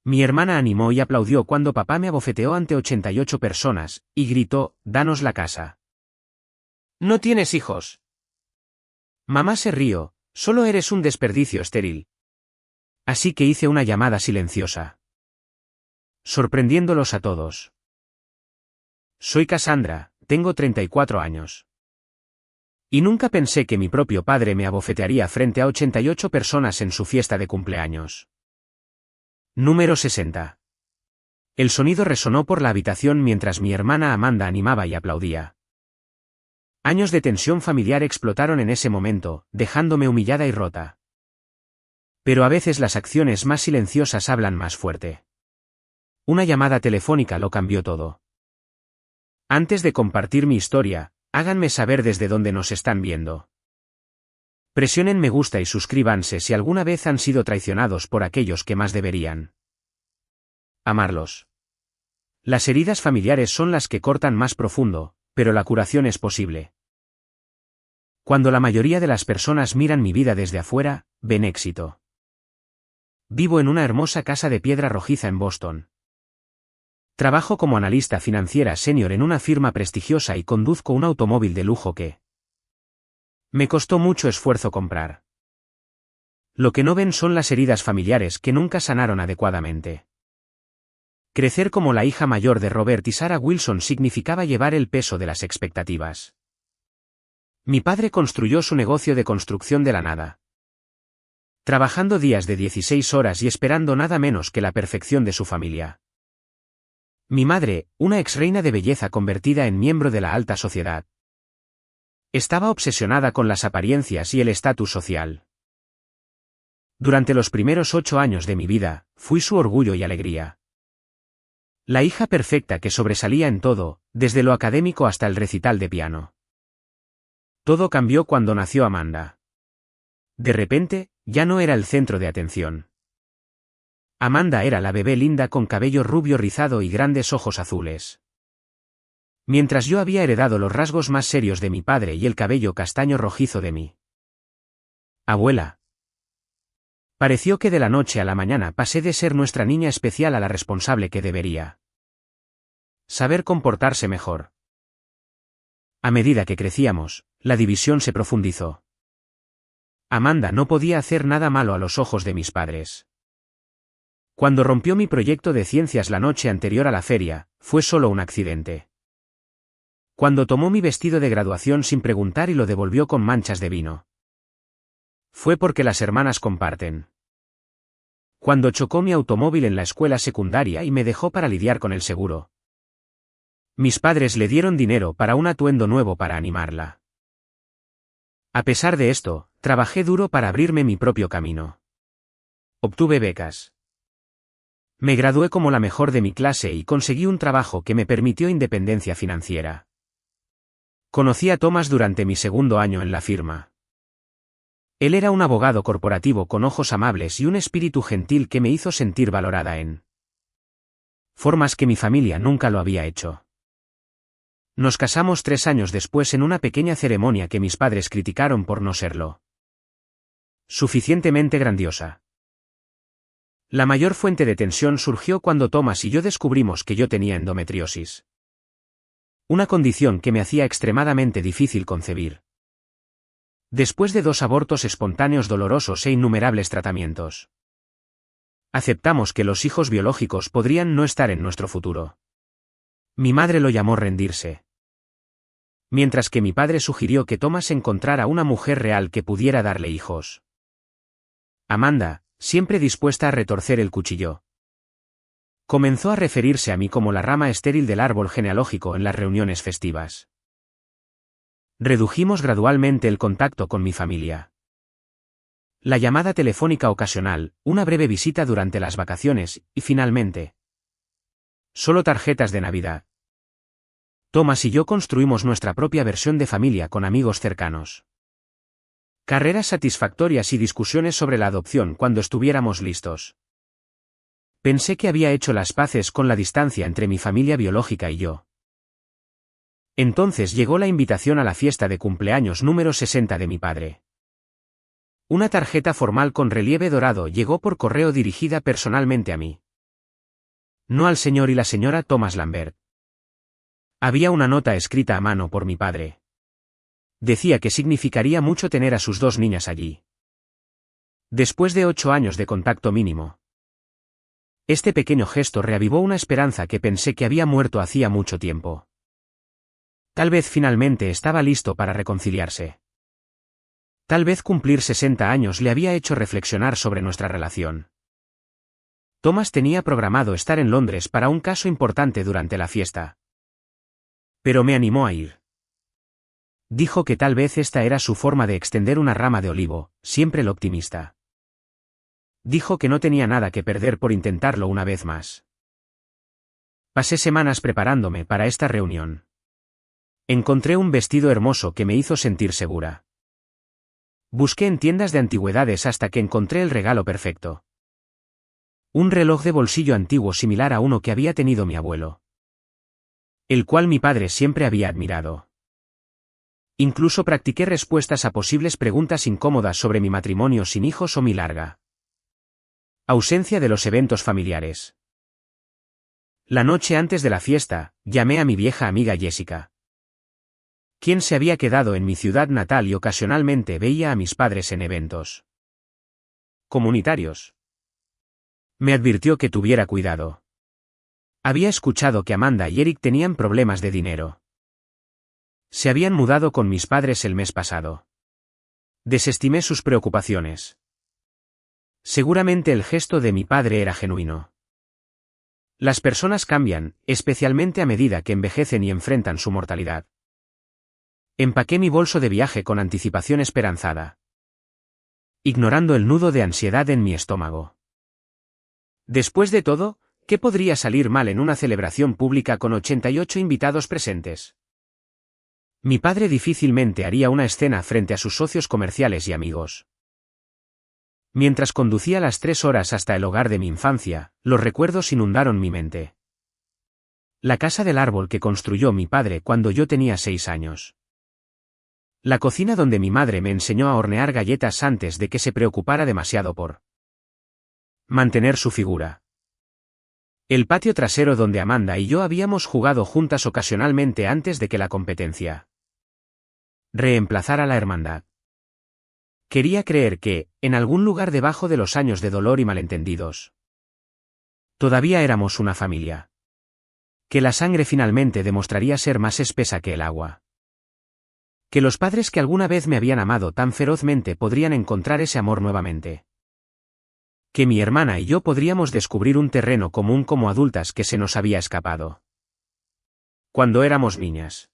Mi hermana animó y aplaudió cuando papá me abofeteó ante 88 personas, y gritó, «Danos la casa». «¿No tienes hijos?» Mamá se rió, «Solo eres un desperdicio estéril». Así que hice una llamada silenciosa, sorprendiéndolos a todos. Soy Cassandra, tengo 34 años. Y nunca pensé que mi propio padre me abofetearía frente a 88 personas en su fiesta de cumpleaños. Número 60. El sonido resonó por la habitación mientras mi hermana Amanda animaba y aplaudía. Años de tensión familiar explotaron en ese momento, dejándome humillada y rota. Pero a veces las acciones más silenciosas hablan más fuerte. Una llamada telefónica lo cambió todo. Antes de compartir mi historia, háganme saber desde dónde nos están viendo. Presionen me gusta y suscríbanse si alguna vez han sido traicionados por aquellos que más deberían amarlos. Las heridas familiares son las que cortan más profundo, pero la curación es posible. Cuando la mayoría de las personas miran mi vida desde afuera, ven éxito. Vivo en una hermosa casa de piedra rojiza en Boston. Trabajo como analista financiera senior en una firma prestigiosa y conduzco un automóvil de lujo que me costó mucho esfuerzo comprar. Lo que no ven son las heridas familiares que nunca sanaron adecuadamente. Crecer como la hija mayor de Robert y Sarah Wilson significaba llevar el peso de las expectativas. Mi padre construyó su negocio de construcción de la nada, trabajando días de 16 horas y esperando nada menos que la perfección de su familia. Mi madre, una ex reina de belleza convertida en miembro de la alta sociedad, estaba obsesionada con las apariencias y el estatus social. Durante los primeros 8 años de mi vida, fui su orgullo y alegría. La hija perfecta que sobresalía en todo, desde lo académico hasta el recital de piano. Todo cambió cuando nació Amanda. De repente, ya no era el centro de atención. Amanda era la bebé linda con cabello rubio rizado y grandes ojos azules. Mientras yo había heredado los rasgos más serios de mi padre y el cabello castaño rojizo de mi abuela. Pareció que de la noche a la mañana pasé de ser nuestra niña especial a la responsable que debería saber comportarse mejor. A medida que crecíamos, la división se profundizó. Amanda no podía hacer nada malo a los ojos de mis padres. Cuando rompió mi proyecto de ciencias la noche anterior a la feria, fue solo un accidente. Cuando tomó mi vestido de graduación sin preguntar y lo devolvió con manchas de vino, fue porque las hermanas comparten. Cuando chocó mi automóvil en la escuela secundaria y me dejó para lidiar con el seguro, mis padres le dieron dinero para un atuendo nuevo para animarla. A pesar de esto, trabajé duro para abrirme mi propio camino. Obtuve becas. Me gradué como la mejor de mi clase y conseguí un trabajo que me permitió independencia financiera. Conocí a Thomas durante mi segundo año en la firma. Él era un abogado corporativo con ojos amables y un espíritu gentil que me hizo sentir valorada en formas que mi familia nunca lo había hecho. Nos casamos 3 años después en una pequeña ceremonia que mis padres criticaron por no serlo suficientemente grandiosa. La mayor fuente de tensión surgió cuando Thomas y yo descubrimos que yo tenía endometriosis. Una condición que me hacía extremadamente difícil concebir. Después de 2 abortos espontáneos dolorosos e innumerables tratamientos, aceptamos que los hijos biológicos podrían no estar en nuestro futuro. Mi madre lo llamó rendirse, mientras que mi padre sugirió que Thomas encontrara una mujer real que pudiera darle hijos. Amanda, siempre dispuesta a retorcer el cuchillo, comenzó a referirse a mí como la rama estéril del árbol genealógico en las reuniones festivas. Redujimos gradualmente el contacto con mi familia. La llamada telefónica ocasional, una breve visita durante las vacaciones, y finalmente, solo tarjetas de Navidad. Thomas y yo construimos nuestra propia versión de familia con amigos cercanos. Carreras satisfactorias y discusiones sobre la adopción cuando estuviéramos listos. Pensé que había hecho las paces con la distancia entre mi familia biológica y yo. Entonces llegó la invitación a la fiesta de cumpleaños número 60 de mi padre. Una tarjeta formal con relieve dorado llegó por correo dirigida personalmente a mí. No al señor y la señora Thomas Lambert. Había una nota escrita a mano por mi padre. Decía que significaría mucho tener a sus 2 niñas allí. Después de 8 años de contacto mínimo. Este pequeño gesto reavivó una esperanza que pensé que había muerto hacía mucho tiempo. Tal vez finalmente estaba listo para reconciliarse. Tal vez cumplir 60 años le había hecho reflexionar sobre nuestra relación. Thomas tenía programado estar en Londres para un caso importante durante la fiesta. Pero me animó a ir. Dijo que tal vez esta era su forma de extender una rama de olivo, siempre el optimista. Dijo que no tenía nada que perder por intentarlo una vez más. Pasé semanas preparándome para esta reunión. Encontré un vestido hermoso que me hizo sentir segura. Busqué en tiendas de antigüedades hasta que encontré el regalo perfecto. Un reloj de bolsillo antiguo similar a uno que había tenido mi abuelo. El cual mi padre siempre había admirado. Incluso practiqué respuestas a posibles preguntas incómodas sobre mi matrimonio sin hijos o mi larga ausencia de los eventos familiares. La noche antes de la fiesta, llamé a mi vieja amiga Jessica, quien se había quedado en mi ciudad natal y ocasionalmente veía a mis padres en eventos comunitarios. Me advirtió que tuviera cuidado. Había escuchado que Amanda y Eric tenían problemas de dinero. Se habían mudado con mis padres el mes pasado. Desestimé sus preocupaciones. Seguramente el gesto de mi padre era genuino. Las personas cambian, especialmente a medida que envejecen y enfrentan su mortalidad. Empaqué mi bolso de viaje con anticipación esperanzada, ignorando el nudo de ansiedad en mi estómago. Después de todo, ¿qué podría salir mal en una celebración pública con 88 invitados presentes? Mi padre difícilmente haría una escena frente a sus socios comerciales y amigos. Mientras conducía las 3 horas hasta el hogar de mi infancia, los recuerdos inundaron mi mente. La casa del árbol que construyó mi padre cuando yo tenía 6 años. La cocina donde mi madre me enseñó a hornear galletas antes de que se preocupara demasiado por mantener su figura. El patio trasero donde Amanda y yo habíamos jugado juntas ocasionalmente antes de que la competencia reemplazara la hermandad. Quería creer que, en algún lugar debajo de los años de dolor y malentendidos, todavía éramos una familia. Que la sangre finalmente demostraría ser más espesa que el agua. Que los padres que alguna vez me habían amado tan ferozmente podrían encontrar ese amor nuevamente. Que mi hermana y yo podríamos descubrir un terreno común como adultas que se nos había escapado cuando éramos niñas.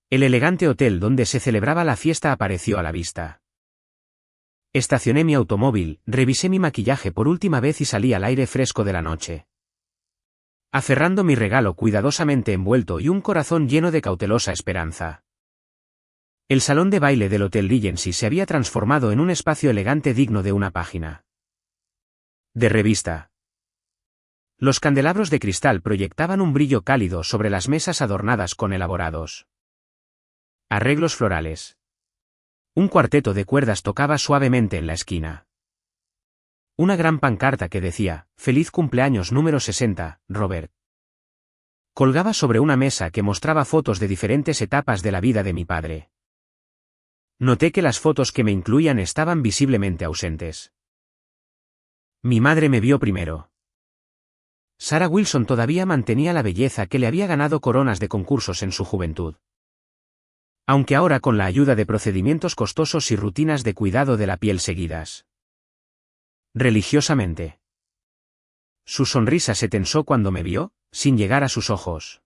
El elegante hotel donde se celebraba la fiesta apareció a la vista. Estacioné mi automóvil, revisé mi maquillaje por última vez y salí al aire fresco de la noche. Aferrando mi regalo cuidadosamente envuelto y un corazón lleno de cautelosa esperanza. El salón de baile del Hotel Regency se había transformado en un espacio elegante digno de una página de revista. Los candelabros de cristal proyectaban un brillo cálido sobre las mesas adornadas con elaborados arreglos florales. Un cuarteto de cuerdas tocaba suavemente en la esquina. Una gran pancarta que decía, «Feliz cumpleaños número 60, Robert», colgaba sobre una mesa que mostraba fotos de diferentes etapas de la vida de mi padre. Noté que las fotos que me incluían estaban visiblemente ausentes. Mi madre me vio primero. Sarah Wilson todavía mantenía la belleza que le había ganado coronas de concursos en su juventud. Aunque ahora con la ayuda de procedimientos costosos y rutinas de cuidado de la piel seguidas religiosamente. Su sonrisa se tensó cuando me vio, sin llegar a sus ojos.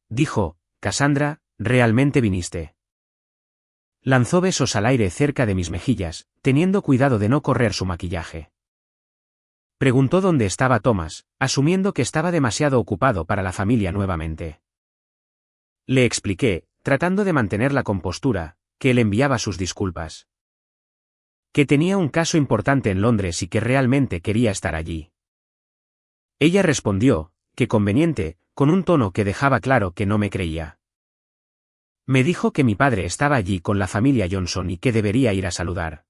Dijo, «Cassandra, ¿realmente viniste?». Lanzó besos al aire cerca de mis mejillas, teniendo cuidado de no correr su maquillaje. Preguntó dónde estaba Thomas, asumiendo que estaba demasiado ocupado para la familia nuevamente. Le expliqué, tratando de mantener la compostura, que él enviaba sus disculpas. Que tenía un caso importante en Londres y que realmente quería estar allí. Ella respondió, que conveniente, con un tono que dejaba claro que no me creía. Me dijo que mi padre estaba allí con la familia Johnson y que debería ir a saludar.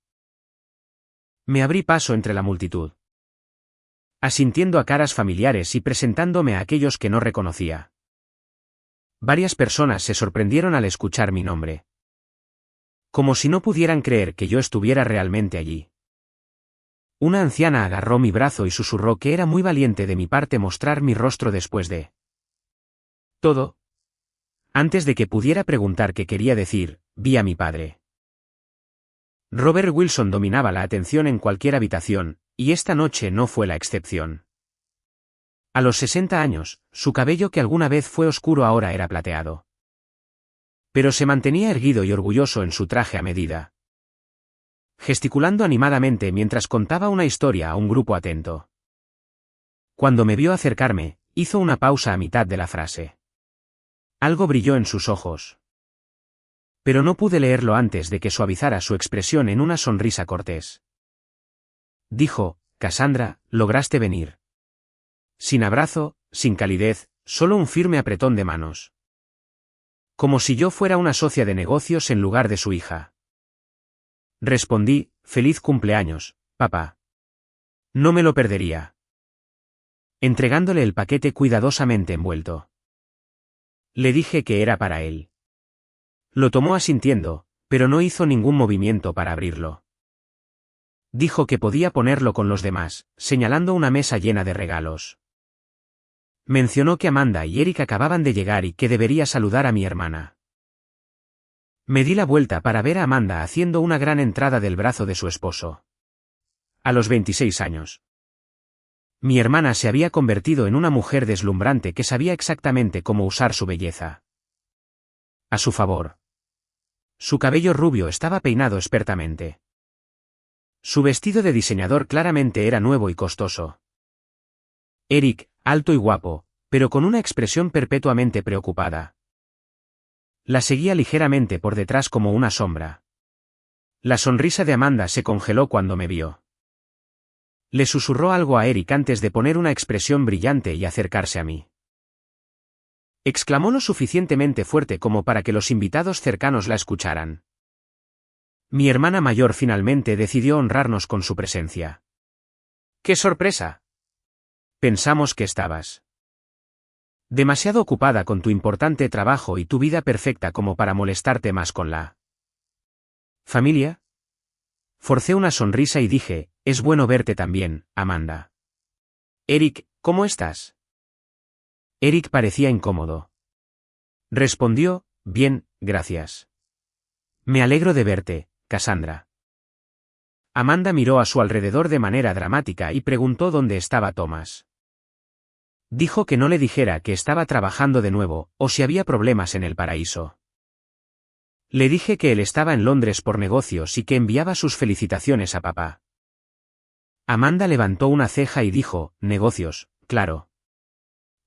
Me abrí paso entre la multitud. asintiendo a caras familiares y presentándome a aquellos que no reconocía. Varias personas se sorprendieron al escuchar mi nombre. Como si no pudieran creer que yo estuviera realmente allí. Una anciana agarró mi brazo y susurró que era muy valiente de mi parte mostrar mi rostro después de todo. Antes de que pudiera preguntar qué quería decir, vi a mi padre. Robert Wilson dominaba la atención en cualquier habitación, y esta noche no fue la excepción. A los 60 años, su cabello que alguna vez fue oscuro ahora era plateado. Pero se mantenía erguido y orgulloso en su traje a medida. Gesticulando animadamente mientras contaba una historia a un grupo atento. Cuando me vio acercarme, hizo una pausa a mitad de la frase. Algo brilló en sus ojos. Pero no pude leerlo antes de que suavizara su expresión en una sonrisa cortés. Dijo, Cassandra, lograste venir. Sin abrazo, sin calidez, solo un firme apretón de manos. Como si yo fuera una socia de negocios en lugar de su hija. Respondí, feliz cumpleaños, papá. No me lo perdería. Entregándole el paquete cuidadosamente envuelto. Le dije que era para él. Lo tomó asintiendo, pero no hizo ningún movimiento para abrirlo. Dijo que podía ponerlo con los demás, señalando una mesa llena de regalos. Mencionó que Amanda y Eric acababan de llegar y que debería saludar a mi hermana. Me di la vuelta para ver a Amanda haciendo una gran entrada del brazo de su esposo. A los 26 años. Mi hermana se había convertido en una mujer deslumbrante que sabía exactamente cómo usar su belleza. A su favor. Su cabello rubio estaba peinado expertamente. Su vestido de diseñador claramente era nuevo y costoso. Eric, alto y guapo, pero con una expresión perpetuamente preocupada. La seguía ligeramente por detrás como una sombra. La sonrisa de Amanda se congeló cuando me vio. Le susurró algo a Eric antes de poner una expresión brillante y acercarse a mí. Exclamó lo suficientemente fuerte como para que los invitados cercanos la escucharan. Mi hermana mayor finalmente decidió honrarnos con su presencia. ¡Qué sorpresa! Pensamos que estabas demasiado ocupada con tu importante trabajo y tu vida perfecta como para molestarte más con la familia. Forcé una sonrisa y dije, es bueno verte también, Amanda. Eric, ¿cómo estás? Eric parecía incómodo. Respondió, bien, gracias. Me alegro de verte, Cassandra. Amanda miró a su alrededor de manera dramática y preguntó dónde estaba Thomas. Dijo que no le dijera que estaba trabajando de nuevo, o si había problemas en el paraíso. Le dije que él estaba en Londres por negocios y que enviaba sus felicitaciones a papá. Amanda levantó una ceja y dijo, negocios, claro.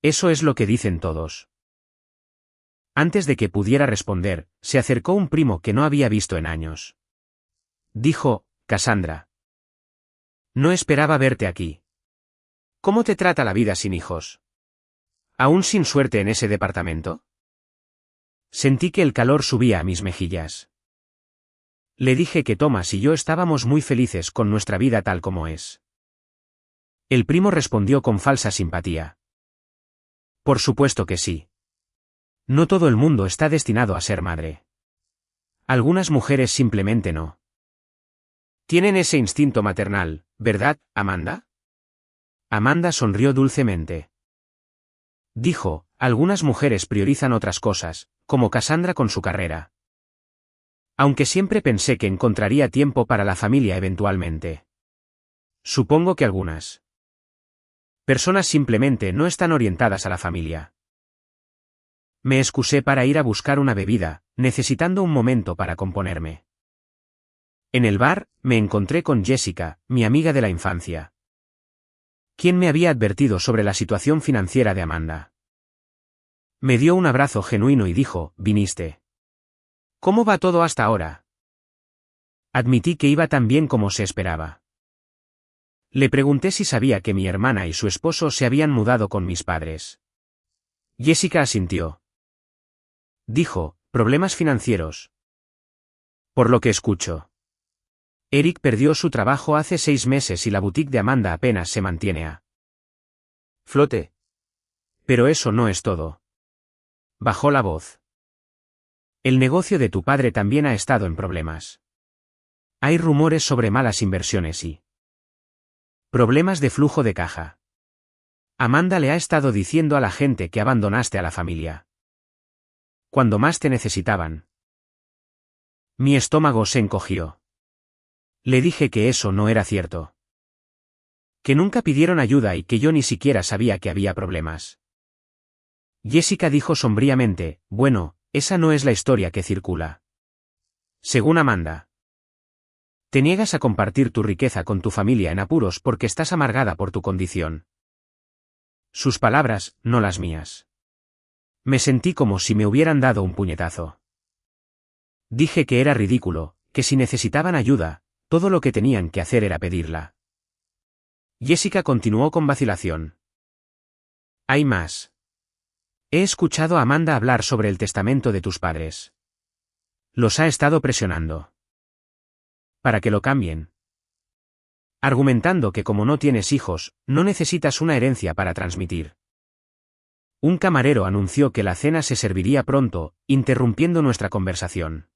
Eso es lo que dicen todos. Antes de que pudiera responder, se acercó un primo que no había visto en años. Dijo, Cassandra. No esperaba verte aquí. ¿Cómo te trata la vida sin hijos? ¿Aún sin suerte en ese departamento? Sentí que el calor subía a mis mejillas. Le dije que Thomas y yo estábamos muy felices con nuestra vida tal como es. El primo respondió con falsa simpatía. Por supuesto que sí. No todo el mundo está destinado a ser madre. Algunas mujeres simplemente no. Tienen ese instinto maternal, ¿verdad, Amanda? Amanda sonrió dulcemente. Dijo, algunas mujeres priorizan otras cosas, como Cassandra con su carrera. Aunque siempre pensé que encontraría tiempo para la familia eventualmente. Supongo que algunas personas simplemente no están orientadas a la familia. Me excusé para ir a buscar una bebida, necesitando un momento para componerme. En el bar, me encontré con Jessica, mi amiga de la infancia. Quien me había advertido sobre la situación financiera de Amanda. Me dio un abrazo genuino y dijo, ¿viniste? ¿Cómo va todo hasta ahora? Admití que iba tan bien como se esperaba. Le pregunté si sabía que mi hermana y su esposo se habían mudado con mis padres. Jessica asintió. Dijo, problemas financieros. Por lo que escucho. Eric perdió su trabajo hace 6 meses y la boutique de Amanda apenas se mantiene a Flote. Pero eso no es todo. Bajó la voz. El negocio de tu padre también ha estado en problemas. Hay rumores sobre malas inversiones y problemas de flujo de caja. Amanda le ha estado diciendo a la gente que abandonaste a la familia cuando más te necesitaban. Mi estómago se encogió. Le dije que eso no era cierto. Que nunca pidieron ayuda y que yo ni siquiera sabía que había problemas. Jessica dijo sombríamente, bueno, esa no es la historia que circula. Según Amanda, te niegas a compartir tu riqueza con tu familia en apuros porque estás amargada por tu condición. Sus palabras, no las mías. Me sentí como si me hubieran dado un puñetazo. Dije que era ridículo, que si necesitaban ayuda, todo lo que tenían que hacer era pedirla. Jessica continuó con vacilación. Hay más. He escuchado a Amanda hablar sobre el testamento de tus padres. Los ha estado presionando para que lo cambien. Argumentando que como no tienes hijos, no necesitas una herencia para transmitir. Un camarero anunció que la cena se serviría pronto, interrumpiendo nuestra conversación.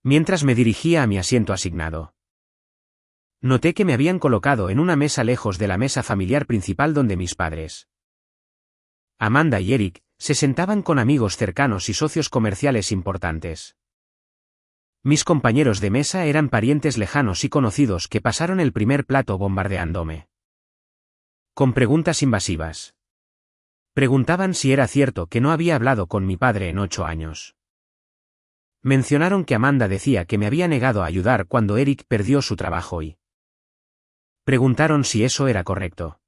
Mientras me dirigía a mi asiento asignado, noté que me habían colocado en una mesa lejos de la mesa familiar principal donde mis padres, Amanda y Eric, se sentaban con amigos cercanos y socios comerciales importantes. Mis compañeros de mesa eran parientes lejanos y conocidos que pasaron el primer plato bombardeándome con preguntas invasivas. Preguntaban si era cierto que no había hablado con mi padre en 8 años. Mencionaron que Amanda decía que me había negado a ayudar cuando Eric perdió su trabajo y preguntaron si eso era correcto.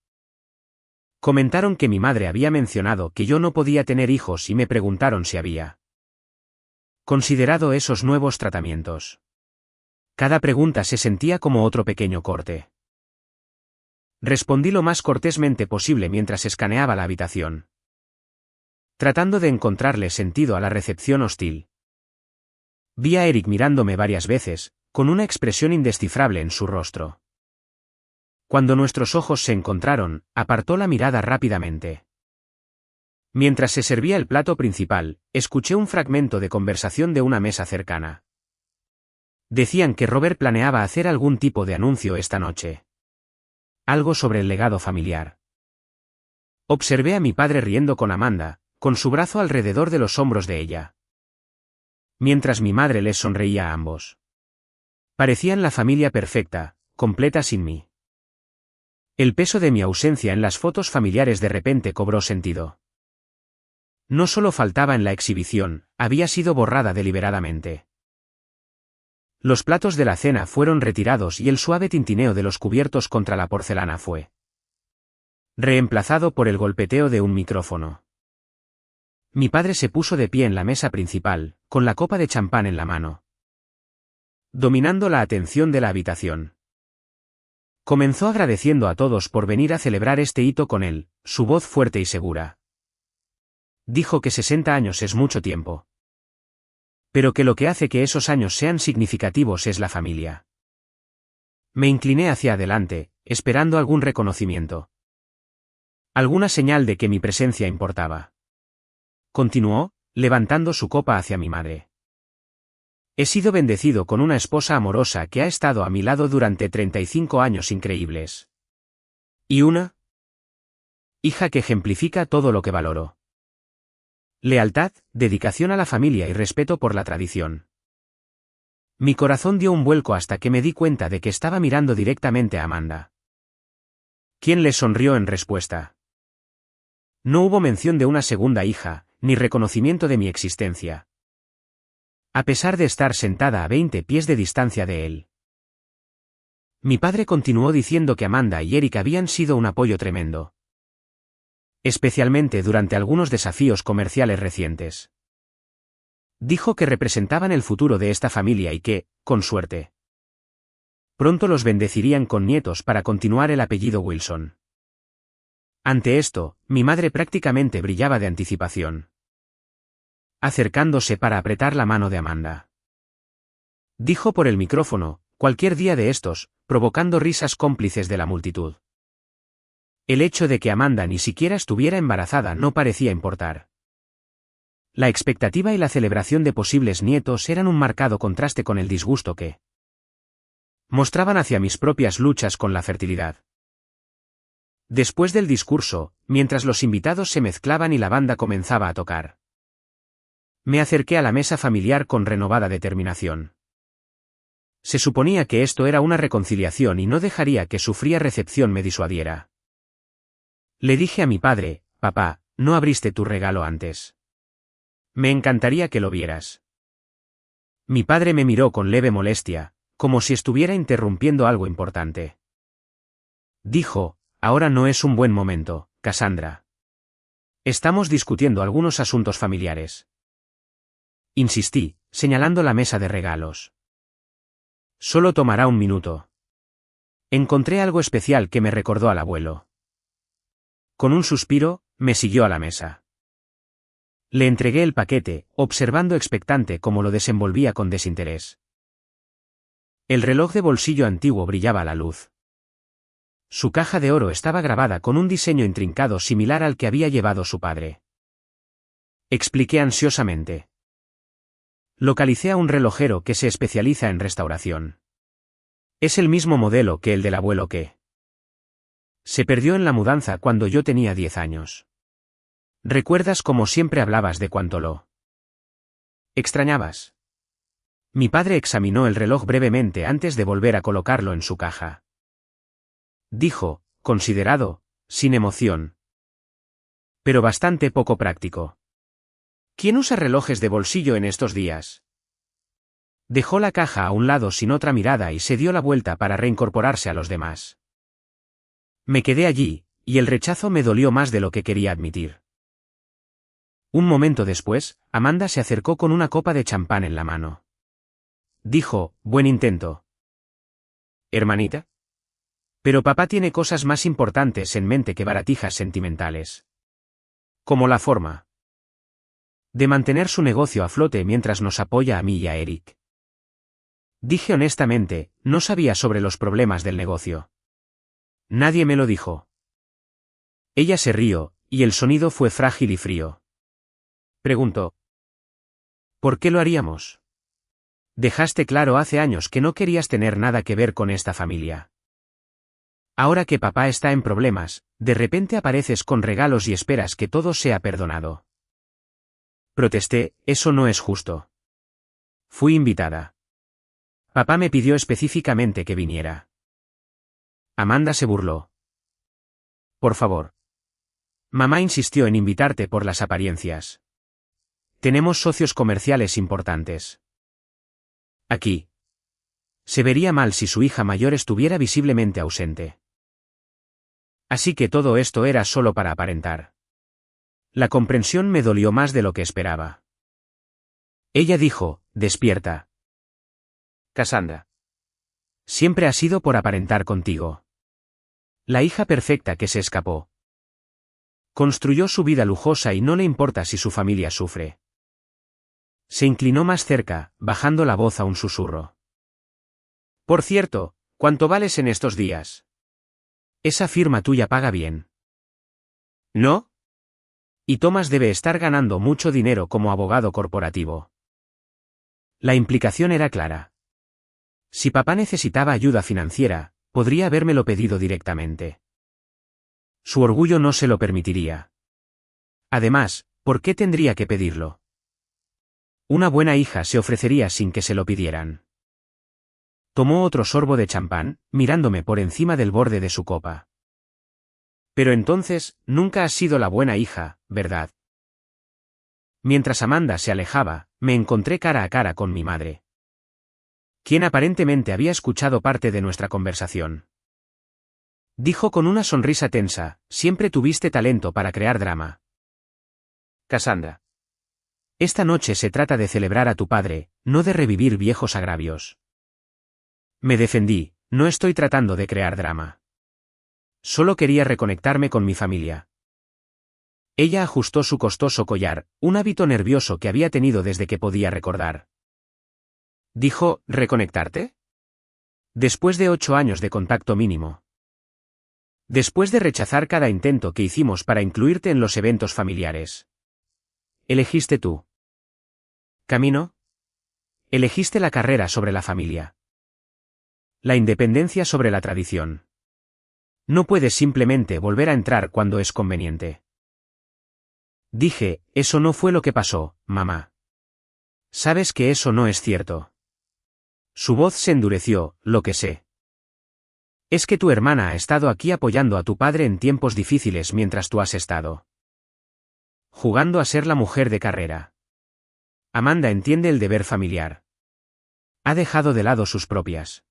Comentaron que mi madre había mencionado que yo no podía tener hijos y me preguntaron si había considerado esos nuevos tratamientos. Cada pregunta se sentía como otro pequeño corte. Respondí lo más cortésmente posible mientras escaneaba la habitación, tratando de encontrarle sentido a la recepción hostil. Vi a Eric mirándome varias veces, con una expresión indescifrable en su rostro. Cuando nuestros ojos se encontraron, apartó la mirada rápidamente. Mientras se servía el plato principal, escuché un fragmento de conversación de una mesa cercana. Decían que Robert planeaba hacer algún tipo de anuncio esta noche. Algo sobre el legado familiar. Observé a mi padre riendo con Amanda, con su brazo alrededor de los hombros de ella, mientras mi madre les sonreía a ambos. Parecían la familia perfecta, completa sin mí. El peso de mi ausencia en las fotos familiares de repente cobró sentido. No solo faltaba en la exhibición, había sido borrada deliberadamente. Los platos de la cena fueron retirados y el suave tintineo de los cubiertos contra la porcelana fue reemplazado por el golpeteo de un micrófono. Mi padre se puso de pie en la mesa principal, con la copa de champán en la mano, dominando la atención de la habitación. Comenzó agradeciendo a todos por venir a celebrar este hito con él, su voz fuerte y segura. Dijo que 60 años es mucho tiempo. Pero que lo que hace que esos años sean significativos es la familia. Me incliné hacia adelante, esperando algún reconocimiento. Alguna señal de que mi presencia importaba. Continuó, levantando su copa hacia mi madre. He sido bendecido con una esposa amorosa que ha estado a mi lado durante 35 años increíbles. Y una hija que ejemplifica todo lo que valoro. Lealtad, dedicación a la familia y respeto por la tradición. Mi corazón dio un vuelco hasta que me di cuenta de que estaba mirando directamente a Amanda, quien le sonrió en respuesta. No hubo mención de una segunda hija, ni reconocimiento de mi existencia. A pesar de estar sentada a 20 pies de distancia de él. Mi padre continuó diciendo que Amanda y Eric habían sido un apoyo tremendo. Especialmente durante algunos desafíos comerciales recientes. Dijo que representaban el futuro de esta familia y que, con suerte, pronto los bendecirían con nietos para continuar el apellido Wilson. Ante esto, mi madre prácticamente brillaba de anticipación, acercándose para apretar la mano de Amanda. Dijo por el micrófono, cualquier día de estos, provocando risas cómplices de la multitud. El hecho de que Amanda ni siquiera estuviera embarazada no parecía importar. La expectativa y la celebración de posibles nietos eran un marcado contraste con el disgusto que mostraban hacia mis propias luchas con la fertilidad. Después del discurso, mientras los invitados se mezclaban y la banda comenzaba a tocar, me acerqué a la mesa familiar con renovada determinación. Se suponía que esto era una reconciliación y no dejaría que su fría recepción me disuadiera. Le dije a mi padre: «Papá, ¿no abriste tu regalo antes? Me encantaría que lo vieras». Mi padre me miró con leve molestia, como si estuviera interrumpiendo algo importante. Dijo: «Ahora no es un buen momento, Cassandra. Estamos discutiendo algunos asuntos familiares». Insistí, señalando la mesa de regalos. «Solo tomará un minuto». Encontré algo especial que me recordó al abuelo. Con un suspiro, me siguió a la mesa. Le entregué el paquete, observando expectante cómo lo desenvolvía con desinterés. El reloj de bolsillo antiguo brillaba a la luz. Su caja de oro estaba grabada con un diseño intrincado similar al que había llevado su padre. Expliqué ansiosamente. Localicé a un relojero que se especializa en restauración. Es el mismo modelo que el del abuelo que se perdió en la mudanza cuando yo tenía 10 años. ¿Recuerdas cómo siempre hablabas de cuánto lo extrañabas? Mi padre examinó el reloj brevemente antes de volver a colocarlo en su caja. Dijo, considerado, sin emoción, pero bastante poco práctico: ¿Quién usa relojes de bolsillo en estos días? Dejó la caja a un lado sin otra mirada y se dio la vuelta para reincorporarse a los demás. Me quedé allí, y el rechazo me dolió más de lo que quería admitir. Un momento después, Amanda se acercó con una copa de champán en la mano. Dijo: «Buen intento, hermanita. Pero papá tiene cosas más importantes en mente que baratijas sentimentales. Como la forma de mantener su negocio a flote mientras nos apoya a mí y a Eric». Dije honestamente: no sabía sobre los problemas del negocio. Nadie me lo dijo. Ella se rió, y el sonido fue frágil y frío. Preguntó: «¿Por qué lo haríamos? Dejaste claro hace años que no querías tener nada que ver con esta familia. Ahora que papá está en problemas, de repente apareces con regalos y esperas que todo sea perdonado». Protesté: «Eso no es justo. Fui invitada. Papá me pidió específicamente que viniera». Amanda se burló. «Por favor. Mamá insistió en invitarte por las apariencias. Tenemos socios comerciales importantes. Aquí. Se vería mal si su hija mayor estuviera visiblemente ausente. Así que todo esto era solo para aparentar». La comprensión me dolió más de lo que esperaba. Ella dijo: «Despierta, Cassandra. Siempre ha sido por aparentar contigo. La hija perfecta que se escapó. Construyó su vida lujosa y no le importa si su familia sufre». Se inclinó más cerca, bajando la voz a un susurro. «Por cierto, ¿cuánto vales en estos días? Esa firma tuya paga bien, ¿no? Y Thomas debe estar ganando mucho dinero como abogado corporativo». La implicación era clara. Si papá necesitaba ayuda financiera, podría habérmelo pedido directamente. Su orgullo no se lo permitiría. Además, ¿por qué tendría que pedirlo? Una buena hija se ofrecería sin que se lo pidieran. Tomó otro sorbo de champán, mirándome por encima del borde de su copa. «Pero entonces, nunca has sido la buena hija, ¿verdad?» Mientras Amanda se alejaba, me encontré cara a cara con mi madre, quien aparentemente había escuchado parte de nuestra conversación. Dijo con una sonrisa tensa: «Siempre tuviste talento para crear drama, Cassandra. Esta noche se trata de celebrar a tu padre, no de revivir viejos agravios». Me defendí: «No estoy tratando de crear drama. Solo quería reconectarme con mi familia». Ella ajustó su costoso collar, un hábito nervioso que había tenido desde que podía recordar. Dijo: «¿Reconectarte? Después de 8 años de contacto mínimo». Después de rechazar cada intento que hicimos para incluirte en los eventos familiares. Elegiste tú. Camino. Elegiste la carrera sobre la familia. La independencia sobre la tradición. No puedes simplemente volver a entrar cuando es conveniente. Dije, eso no fue lo que pasó, mamá. Sabes que eso no es cierto. Su voz se endureció, lo que sé. Es que tu hermana ha estado aquí apoyando a tu padre en tiempos difíciles mientras tú has estado jugando a ser la mujer de carrera. Amanda entiende el deber familiar. Ha dejado de lado sus propias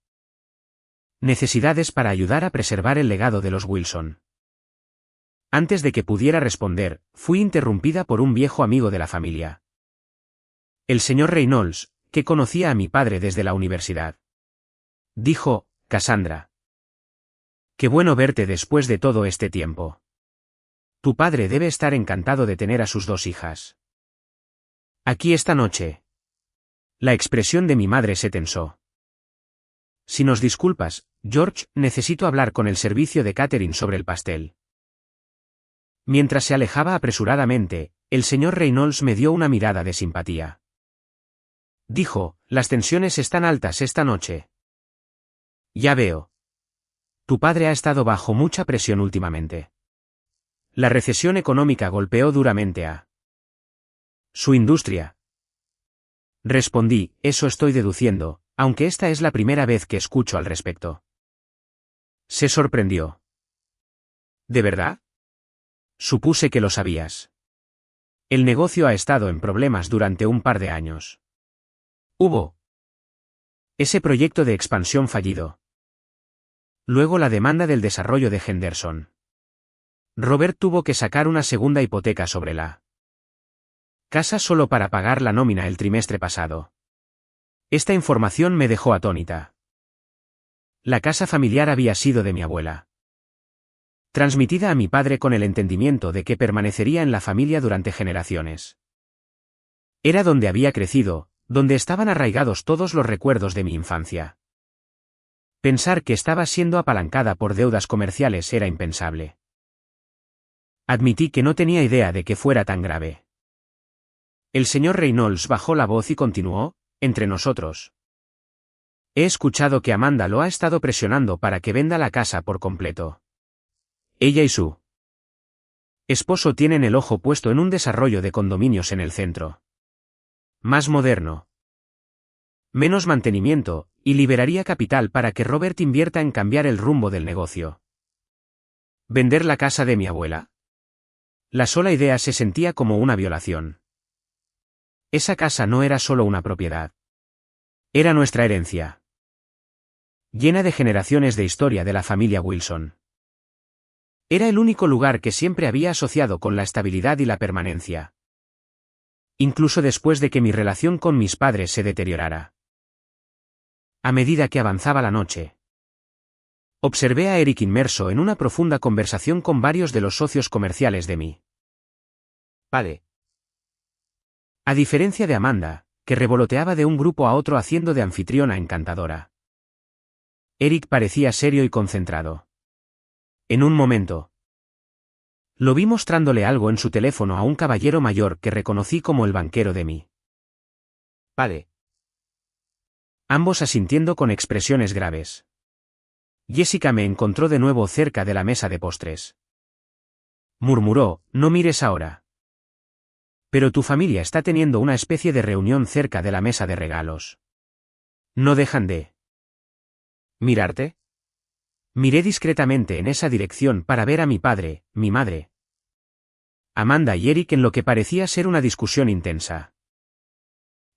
necesidades para ayudar a preservar el legado de los Wilson. Antes de que pudiera responder, fui interrumpida por un viejo amigo de la familia. El señor Reynolds, que conocía a mi padre desde la universidad. Dijo, Cassandra. Qué bueno verte después de todo este tiempo. Tu padre debe estar encantado de tener a sus dos hijas aquí esta noche. La expresión de mi madre se tensó. Si nos disculpas, George, necesito hablar con el servicio de catering sobre el pastel. Mientras se alejaba apresuradamente, el señor Reynolds me dio una mirada de simpatía. Dijo, las tensiones están altas esta noche. Ya veo. Tu padre ha estado bajo mucha presión últimamente. La recesión económica golpeó duramente a su industria. Respondí, eso estoy deduciendo, aunque esta es la primera vez que escucho al respecto. Se sorprendió. ¿De verdad? Supuse que lo sabías. El negocio ha estado en problemas durante un par de años. Hubo ese proyecto de expansión fallido. Luego la demanda del desarrollo de Henderson. Robert tuvo que sacar una segunda hipoteca sobre la casa solo para pagar la nómina el trimestre pasado. Esta información me dejó atónita. La casa familiar había sido de mi abuela. Transmitida a mi padre con el entendimiento de que permanecería en la familia durante generaciones. Era donde había crecido, donde estaban arraigados todos los recuerdos de mi infancia. Pensar que estaba siendo apalancada por deudas comerciales era impensable. Admití que no tenía idea de que fuera tan grave. El señor Reynolds bajó la voz y continuó, entre nosotros. He escuchado que Amanda lo ha estado presionando para que venda la casa por completo. Ella y su esposo tienen el ojo puesto en un desarrollo de condominios en el centro. Más moderno. Menos mantenimiento, y liberaría capital para que Robert invierta en cambiar el rumbo del negocio. ¿Vender la casa de mi abuela? La sola idea se sentía como una violación. Esa casa no era solo una propiedad. Era nuestra herencia. Llena de generaciones de historia de la familia Wilson. Era el único lugar que siempre había asociado con la estabilidad y la permanencia. Incluso después de que mi relación con mis padres se deteriorara. A medida que avanzaba la noche, observé a Eric inmerso en una profunda conversación con varios de los socios comerciales de mi padre. A diferencia de Amanda, que revoloteaba de un grupo a otro haciendo de anfitriona encantadora. Eric parecía serio y concentrado. En un momento, lo vi mostrándole algo en su teléfono a un caballero mayor que reconocí como el banquero de mi padre. Ambos asintiendo con expresiones graves. Jessica me encontró de nuevo cerca de la mesa de postres. Murmuró, no mires ahora. Pero tu familia está teniendo una especie de reunión cerca de la mesa de regalos. ¿No dejan de mirarte? Miré discretamente en esa dirección para ver a mi padre, mi madre, Amanda y Eric en lo que parecía ser una discusión intensa.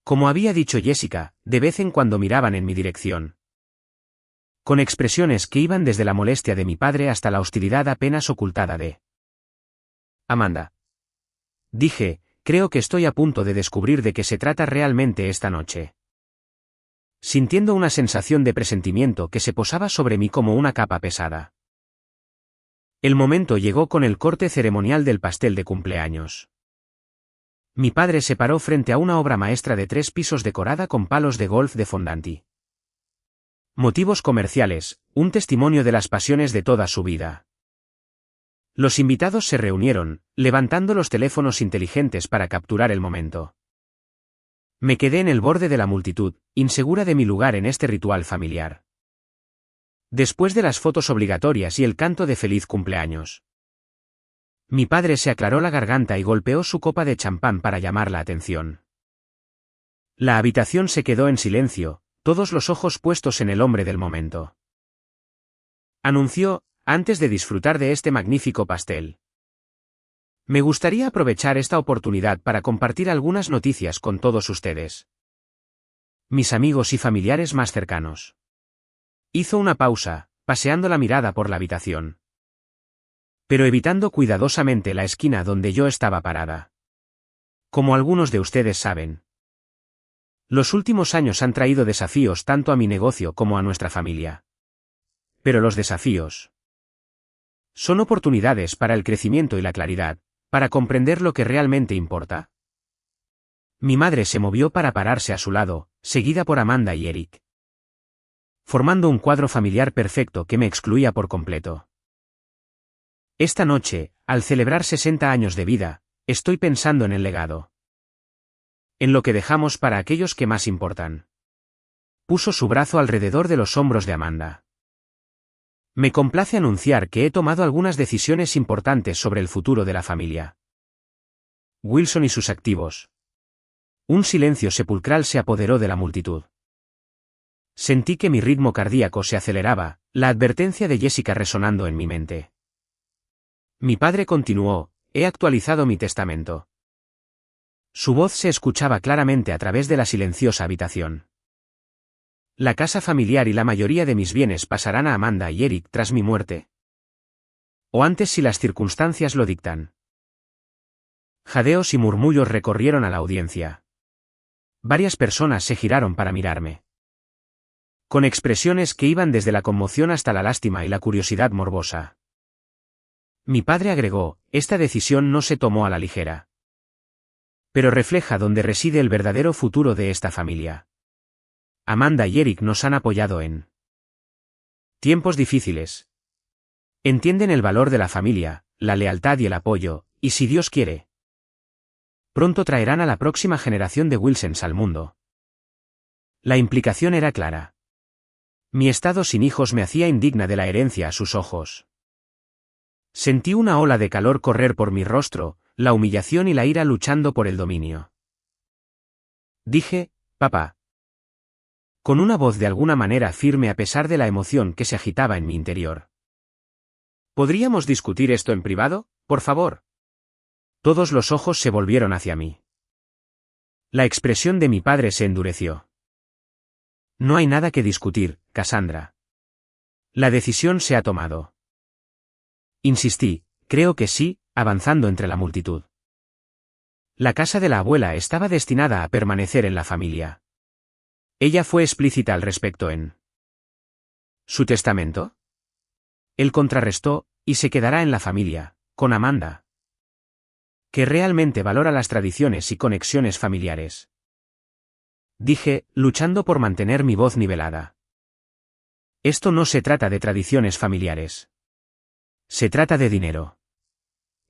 Como había dicho Jessica, de vez en cuando miraban en mi dirección. Con expresiones que iban desde la molestia de mi padre hasta la hostilidad apenas ocultada de Amanda. Dije, creo que estoy a punto de descubrir de qué se trata realmente esta noche. Sintiendo una sensación de presentimiento que se posaba sobre mí como una capa pesada. El momento llegó con el corte ceremonial del pastel de cumpleaños. Mi padre se paró frente a una obra maestra de 3 pisos decorada con palos de golf de fondanti. Motivos comerciales, un testimonio de las pasiones de toda su vida. Los invitados se reunieron, levantando los teléfonos inteligentes para capturar el momento. Me quedé en el borde de la multitud, insegura de mi lugar en este ritual familiar. Después de las fotos obligatorias y el canto de feliz cumpleaños, mi padre se aclaró la garganta y golpeó su copa de champán para llamar la atención. La habitación se quedó en silencio, todos los ojos puestos en el hombre del momento. Anunció, antes de disfrutar de este magnífico pastel: me gustaría aprovechar esta oportunidad para compartir algunas noticias con todos ustedes, mis amigos y familiares más cercanos. Hizo una pausa, paseando la mirada por la habitación, pero evitando cuidadosamente la esquina donde yo estaba parada. Como algunos de ustedes saben, los últimos años han traído desafíos tanto a mi negocio como a nuestra familia. Pero los desafíos son oportunidades para el crecimiento y la claridad, para comprender lo que realmente importa. Mi madre se movió para pararse a su lado, seguida por Amanda y Eric, formando un cuadro familiar perfecto que me excluía por completo. Esta noche, al celebrar 60 años de vida, estoy pensando en el legado, en lo que dejamos para aquellos que más importan. Puso su brazo alrededor de los hombros de Amanda. Me complace anunciar que he tomado algunas decisiones importantes sobre el futuro de la familia. Wilson y sus activos. Un silencio sepulcral se apoderó de la multitud. Sentí que mi ritmo cardíaco se aceleraba, la advertencia de Jessica resonando en mi mente. Mi padre continuó: he actualizado mi testamento. Su voz se escuchaba claramente a través de la silenciosa habitación. La casa familiar y la mayoría de mis bienes pasarán a Amanda y Eric tras mi muerte. O antes si las circunstancias lo dictan. Jadeos y murmullos recorrieron a la audiencia. Varias personas se giraron para mirarme, con expresiones que iban desde la conmoción hasta la lástima y la curiosidad morbosa. Mi padre agregó: esta decisión no se tomó a la ligera, pero refleja dónde reside el verdadero futuro de esta familia. Amanda y Eric nos han apoyado en tiempos difíciles. Entienden el valor de la familia, la lealtad y el apoyo, y si Dios quiere, pronto traerán a la próxima generación de Wilsons al mundo. La implicación era clara. Mi estado sin hijos me hacía indigna de la herencia a sus ojos. Sentí una ola de calor correr por mi rostro, la humillación y la ira luchando por el dominio. Dije: papá, con una voz de alguna manera firme a pesar de la emoción que se agitaba en mi interior. ¿Podríamos discutir esto en privado, por favor? Todos los ojos se volvieron hacia mí. La expresión de mi padre se endureció. No hay nada que discutir, Cassandra. La decisión se ha tomado. Insistí: creo que sí, avanzando entre la multitud. La casa de la abuela estaba destinada a permanecer en la familia. Ella fue explícita al respecto en su testamento. Él contrarrestó: y se quedará en la familia, con Amanda, que realmente valora las tradiciones y conexiones familiares. Dije, luchando por mantener mi voz nivelada. Esto no se trata de tradiciones familiares. Se trata de dinero.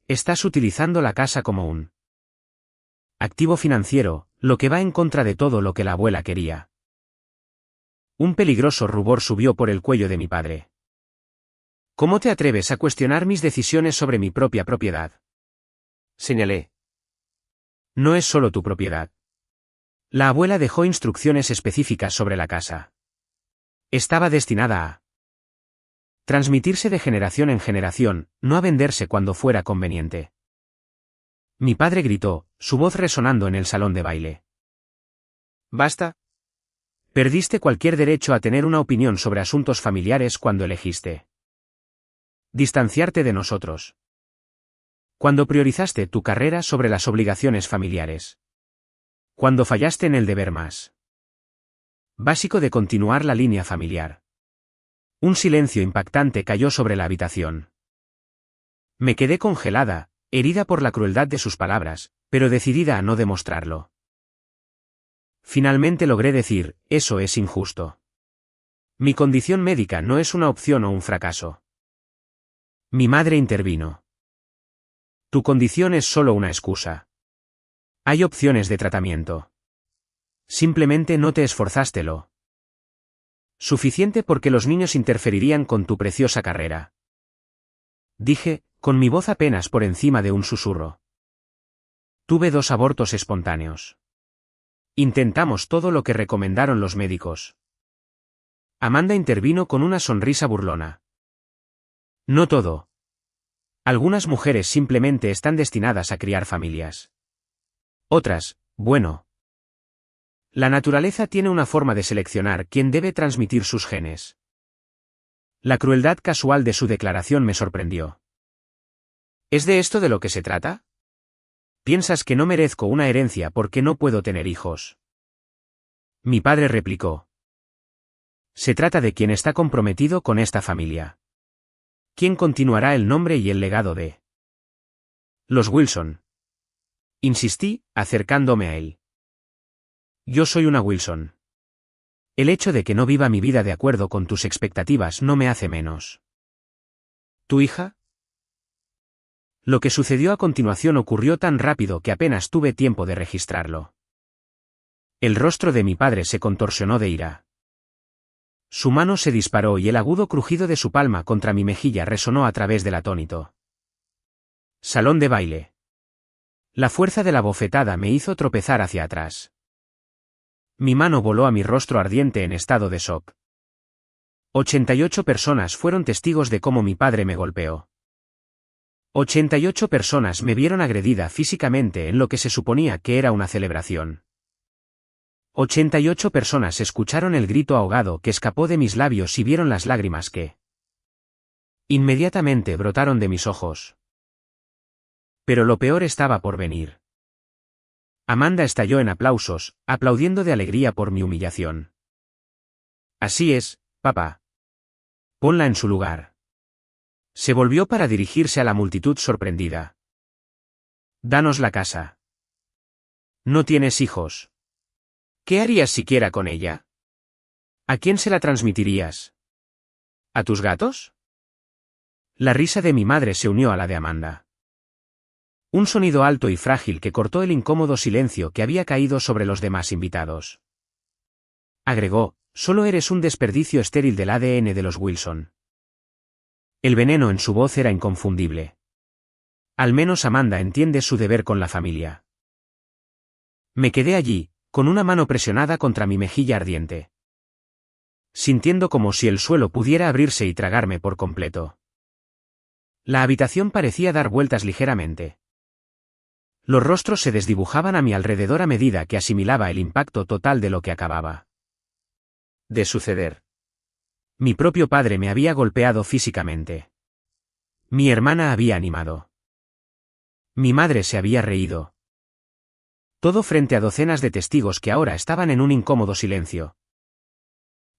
Estás utilizando la casa como un activo financiero, lo que va en contra de todo lo que la abuela quería. Un peligroso rubor subió por el cuello de mi padre. ¿Cómo te atreves a cuestionar mis decisiones sobre mi propia propiedad? Señalé. No es solo tu propiedad. La abuela dejó instrucciones específicas sobre la casa. Estaba destinada a transmitirse de generación en generación, no a venderse cuando fuera conveniente. Mi padre gritó, su voz resonando en el salón de baile. Basta. Perdiste cualquier derecho a tener una opinión sobre asuntos familiares cuando elegiste distanciarte de nosotros. Cuando priorizaste tu carrera sobre las obligaciones familiares. Cuando fallaste en el deber más básico de continuar la línea familiar. Un silencio impactante cayó sobre la habitación. Me quedé congelada, herida por la crueldad de sus palabras, pero decidida a no demostrarlo. Finalmente logré decir: eso es injusto. Mi condición médica no es una opción o un fracaso. Mi madre intervino. Tu condición es solo una excusa. Hay opciones de tratamiento. Simplemente no te esforzaste lo suficiente porque los niños interferirían con tu preciosa carrera. Dije, con mi voz apenas por encima de un susurro. Tuve 2 abortos espontáneos. Intentamos todo lo que recomendaron los médicos. Amanda intervino con una sonrisa burlona. No todo. Algunas mujeres simplemente están destinadas a criar familias. Otras, bueno. La naturaleza tiene una forma de seleccionar quién debe transmitir sus genes. La crueldad casual de su declaración me sorprendió. ¿Es de esto de lo que se trata? ¿Piensas que no merezco una herencia porque no puedo tener hijos? Mi padre replicó. Se trata de quien está comprometido con esta familia. ¿Quién continuará el nombre y el legado de los Wilson? Insistí, acercándome a él. Yo soy una Wilson. El hecho de que no viva mi vida de acuerdo con tus expectativas no me hace menos. ¿Tu hija? Lo que sucedió a continuación ocurrió tan rápido que apenas tuve tiempo de registrarlo. El rostro de mi padre se contorsionó de ira. Su mano se disparó y el agudo crujido de su palma contra mi mejilla resonó a través del atónito. Salón de baile. La fuerza de la bofetada me hizo tropezar hacia atrás. Mi mano voló a mi rostro ardiente en estado de shock. 88 personas fueron testigos de cómo mi padre me golpeó. 88 personas me vieron agredida físicamente en lo que se suponía que era una celebración. 88 personas escucharon el grito ahogado que escapó de mis labios y vieron las lágrimas que inmediatamente brotaron de mis ojos. Pero lo peor estaba por venir. Amanda estalló en aplausos, aplaudiendo de alegría por mi humillación. Así es, papá. Ponla en su lugar. Se volvió para dirigirse a la multitud sorprendida. Danos la casa. No tienes hijos. ¿Qué harías siquiera con ella? ¿A quién se la transmitirías? ¿A tus gatos? La risa de mi madre se unió a la de Amanda. Un sonido alto y frágil que cortó el incómodo silencio que había caído sobre los demás invitados. Agregó, solo eres un desperdicio estéril del ADN de los Wilson. El veneno en su voz era inconfundible. Al menos Amanda entiende su deber con la familia. Me quedé allí, con una mano presionada contra mi mejilla ardiente. Sintiendo como si el suelo pudiera abrirse y tragarme por completo. La habitación parecía dar vueltas ligeramente. Los rostros se desdibujaban a mi alrededor a medida que asimilaba el impacto total de lo que acababa de suceder. Mi propio padre me había golpeado físicamente. Mi hermana había animado. Mi madre se había reído. Todo frente a docenas de testigos que ahora estaban en un incómodo silencio.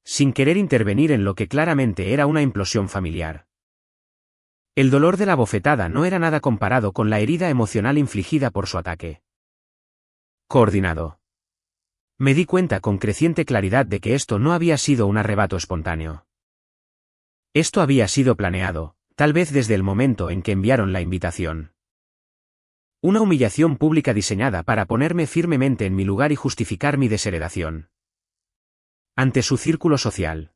Sin querer intervenir en lo que claramente era una implosión familiar. El dolor de la bofetada no era nada comparado con la herida emocional infligida por su ataque coordinado. Me di cuenta con creciente claridad de que esto no había sido un arrebato espontáneo. Esto había sido planeado, tal vez desde el momento en que enviaron la invitación. Una humillación pública diseñada para ponerme firmemente en mi lugar y justificar mi desheredación ante su círculo social.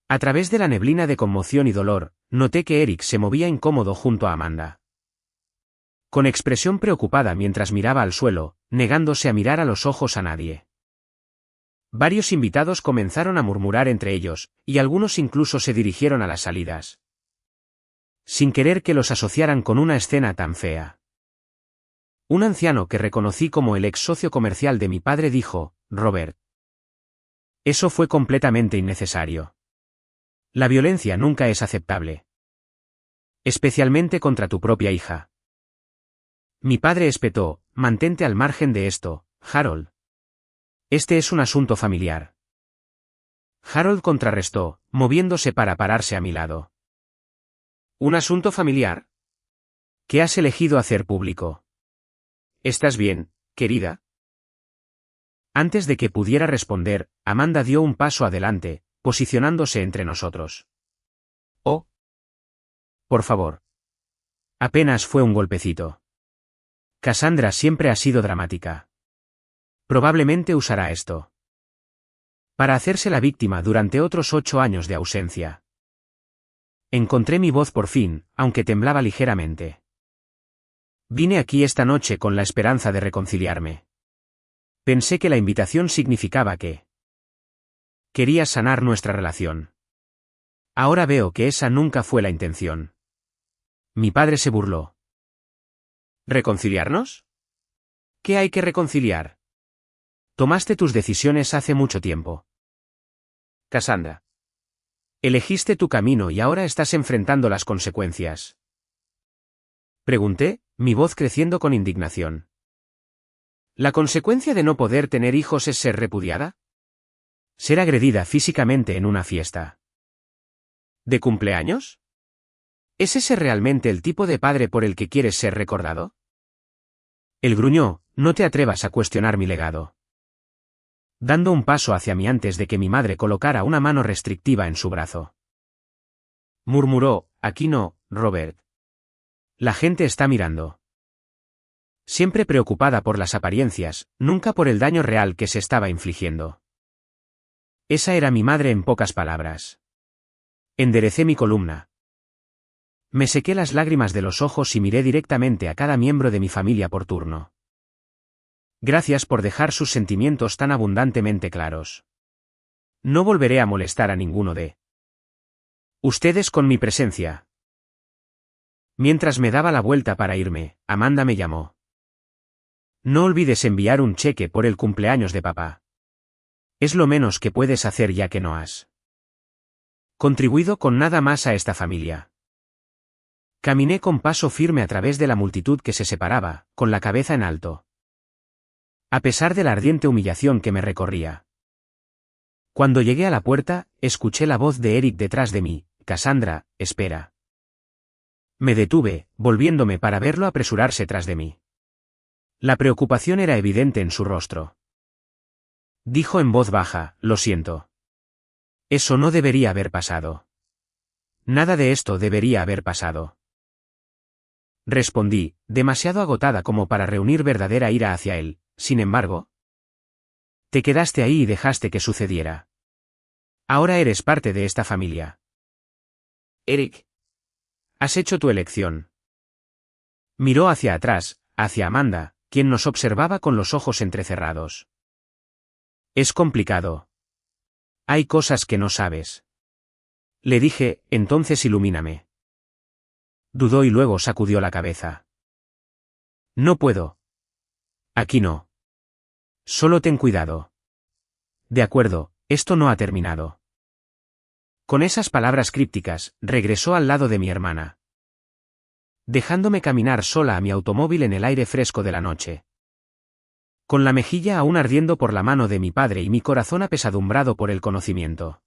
A través de la neblina de conmoción y dolor, noté que Eric se movía incómodo junto a Amanda. Con expresión preocupada mientras miraba al suelo, negándose a mirar a los ojos a nadie. Varios invitados comenzaron a murmurar entre ellos, y algunos incluso se dirigieron a las salidas. Sin querer que los asociaran con una escena tan fea. Un anciano que reconocí como el ex socio comercial de mi padre dijo, Robert. Eso fue completamente innecesario. La violencia nunca es aceptable. Especialmente contra tu propia hija. Mi padre espetó, mantente al margen de esto, Harold. Este es un asunto familiar. Harold contrarrestó, moviéndose para pararse a mi lado. ¿Un asunto familiar? ¿Qué has elegido hacer público? ¿Estás bien, querida? Antes de que pudiera responder, Amanda dio un paso adelante, posicionándose entre nosotros. Oh. Por favor. Apenas fue un golpecito. Cassandra siempre ha sido dramática. Probablemente usará esto para hacerse la víctima durante otros 8 años de ausencia. Encontré mi voz por fin, aunque temblaba ligeramente. Vine aquí esta noche con la esperanza de reconciliarme. Pensé que la invitación significaba que querías sanar nuestra relación. Ahora veo que esa nunca fue la intención. Mi padre se burló. ¿Reconciliarnos? ¿Qué hay que reconciliar? Tomaste tus decisiones hace mucho tiempo. Cassandra. Elegiste tu camino y ahora estás enfrentando las consecuencias. Pregunté, mi voz creciendo con indignación. ¿La consecuencia de no poder tener hijos es ser repudiada? Ser agredida físicamente en una fiesta. ¿De cumpleaños? ¿Es ese realmente el tipo de padre por el que quieres ser recordado? Él gruñó, no te atrevas a cuestionar mi legado. Dando un paso hacia mí antes de que mi madre colocara una mano restrictiva en su brazo. Murmuró, aquí no, Robert. La gente está mirando. Siempre preocupada por las apariencias, nunca por el daño real que se estaba infligiendo. Esa era mi madre en pocas palabras. Enderecé mi columna. Me sequé las lágrimas de los ojos y miré directamente a cada miembro de mi familia por turno. Gracias por dejar sus sentimientos tan abundantemente claros. No volveré a molestar a ninguno de ustedes con mi presencia. Mientras me daba la vuelta para irme, Amanda me llamó. No olvides enviar un cheque por el cumpleaños de papá. Es lo menos que puedes hacer ya que no has contribuido con nada más a esta familia. Caminé con paso firme a través de la multitud que se separaba, con la cabeza en alto. A pesar de la ardiente humillación que me recorría. Cuando llegué a la puerta, escuché la voz de Eric detrás de mí, Cassandra, espera. Me detuve, volviéndome para verlo apresurarse tras de mí. La preocupación era evidente en su rostro. Dijo en voz baja, lo siento. Eso no debería haber pasado. Nada de esto debería haber pasado. Respondí, demasiado agotada como para reunir verdadera ira hacia él. Sin embargo, te quedaste ahí y dejaste que sucediera. Ahora eres parte de esta familia. Eric. Has hecho tu elección. Miró hacia atrás, hacia Amanda, quien nos observaba con los ojos entrecerrados. Es complicado. Hay cosas que no sabes. Le dije, entonces ilumíname. Dudó y luego sacudió la cabeza. No puedo. Aquí no. Solo ten cuidado. De acuerdo, esto no ha terminado. Con esas palabras crípticas, regresó al lado de mi hermana. Dejándome caminar sola a mi automóvil en el aire fresco de la noche. Con la mejilla aún ardiendo por la mano de mi padre y mi corazón apesadumbrado por el conocimiento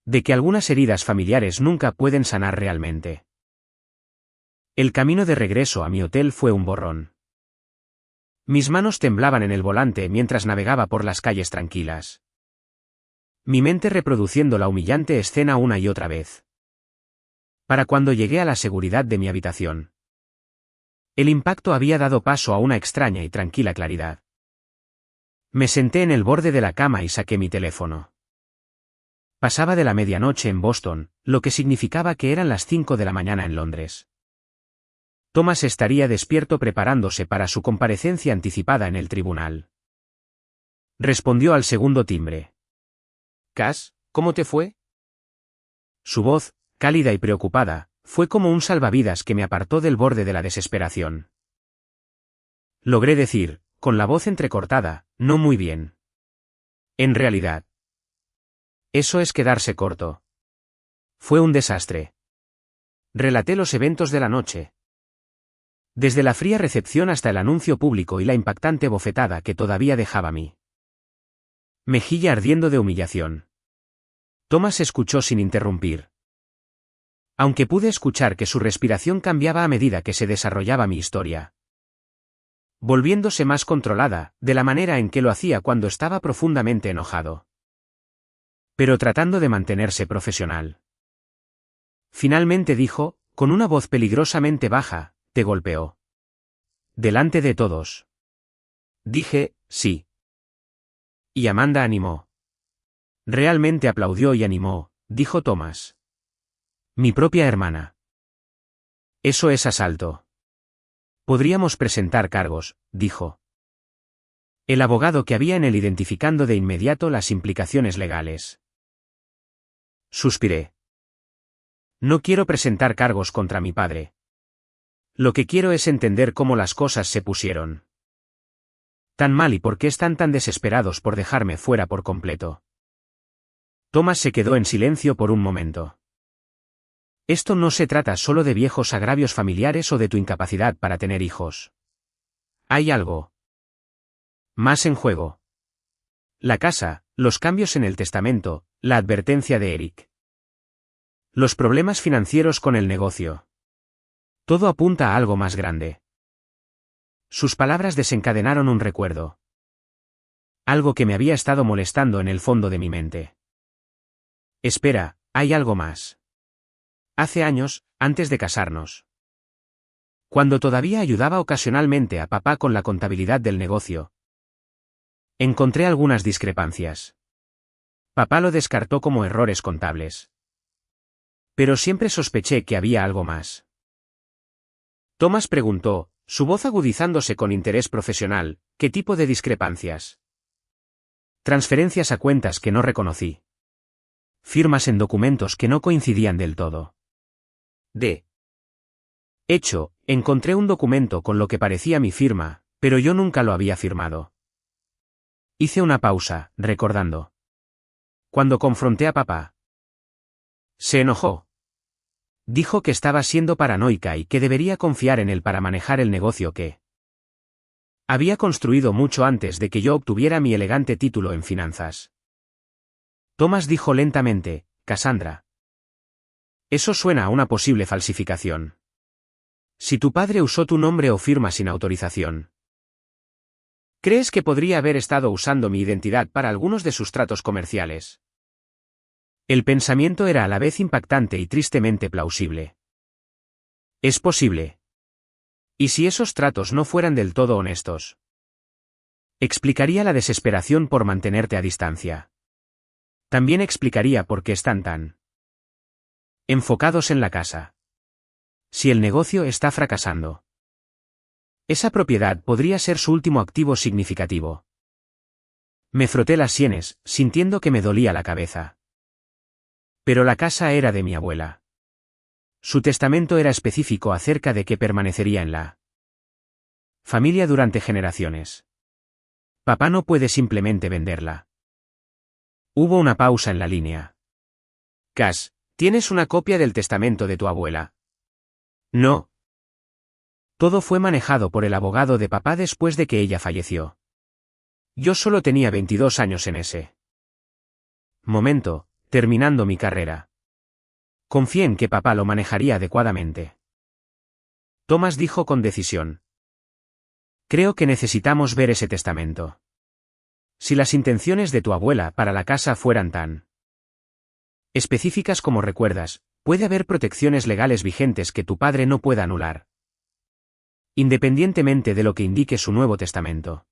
de que algunas heridas familiares nunca pueden sanar realmente. El camino de regreso a mi hotel fue un borrón. Mis manos temblaban en el volante mientras navegaba por las calles tranquilas. Mi mente reproduciendo la humillante escena una y otra vez. Para cuando llegué a la seguridad de mi habitación. El impacto había dado paso a una extraña y tranquila claridad. Me senté en el borde de la cama y saqué mi teléfono. Pasaba de la medianoche en Boston, lo que significaba que eran las 5 de la mañana en Londres. Thomas estaría despierto preparándose para su comparecencia anticipada en el tribunal. Respondió al segundo timbre. Cass, ¿cómo te fue? Su voz, cálida y preocupada, fue como un salvavidas que me apartó del borde de la desesperación. Logré decir, con la voz entrecortada, no muy bien. En realidad. Eso es quedarse corto. Fue un desastre. Relaté los eventos de la noche. Desde la fría recepción hasta el anuncio público y la impactante bofetada que todavía dejaba mi mejilla ardiendo de humillación. Thomas escuchó sin interrumpir. Aunque pude escuchar que su respiración cambiaba a medida que se desarrollaba mi historia. Volviéndose más controlada, de la manera en que lo hacía cuando estaba profundamente enojado. Pero tratando de mantenerse profesional. Finalmente dijo, Con una voz peligrosamente baja, te golpeó. Delante de todos. Dije, sí. Y Amanda animó. Realmente aplaudió y animó, dijo Thomas. Mi propia hermana. Eso es asalto. Podríamos presentar cargos, dijo. El abogado que había en él identificando de inmediato las implicaciones legales. Suspiré. No quiero presentar cargos contra mi padre. Lo que quiero es entender cómo las cosas se pusieron tan mal y por qué están tan desesperados por dejarme fuera por completo. Thomas se quedó en silencio por un momento. Esto no se trata solo de viejos agravios familiares o de tu incapacidad para tener hijos. Hay algo más en juego. La casa, los cambios en el testamento, la advertencia de Eric. Los problemas financieros con el negocio. Todo apunta a algo más grande. Sus palabras desencadenaron un recuerdo. Algo que me había estado molestando en el fondo de mi mente. Espera, hay algo más. Hace años, antes de casarnos. Cuando todavía ayudaba ocasionalmente a papá con la contabilidad del negocio. Encontré algunas discrepancias. Papá lo descartó como errores contables. Pero siempre sospeché que había algo más. Thomas preguntó, su voz agudizándose con interés profesional, ¿qué tipo de discrepancias? Transferencias a cuentas que no reconocí. Firmas en documentos que no coincidían del todo. De hecho, encontré un documento con lo que parecía mi firma, pero yo nunca lo había firmado. Hice una pausa, recordando. Cuando confronté a papá. Se enojó. Dijo que estaba siendo paranoica y que debería confiar en él para manejar el negocio que había construido mucho antes de que yo obtuviera mi elegante título en finanzas. Thomas dijo lentamente, Cassandra. Eso suena a una posible falsificación. Si tu padre usó tu nombre o firma sin autorización. ¿Crees que podría haber estado usando mi identidad para algunos de sus tratos comerciales? El pensamiento era a la vez impactante y tristemente plausible. Es posible. ¿Y si esos tratos no fueran del todo honestos? Explicaría la desesperación por mantenerte a distancia. También explicaría por qué están tan enfocados en la casa. Si el negocio está fracasando. Esa propiedad podría ser su último activo significativo. Me froté las sienes, sintiendo que me dolía la cabeza. Pero la casa era de mi abuela. Su testamento era específico acerca de que permanecería en la familia durante generaciones. Papá no puede simplemente venderla. Hubo una pausa en la línea. Cass, ¿tienes una copia del testamento de tu abuela? No. Todo fue manejado por el abogado de papá después de que ella falleció. Yo solo tenía 22 años en ese momento, terminando mi carrera. Confié en que papá lo manejaría adecuadamente. Thomas dijo con decisión. Creo que necesitamos ver ese testamento. Si las intenciones de tu abuela para la casa fueran tan específicas como recuerdas, puede haber protecciones legales vigentes que tu padre no pueda anular. Independientemente de lo que indique su nuevo testamento.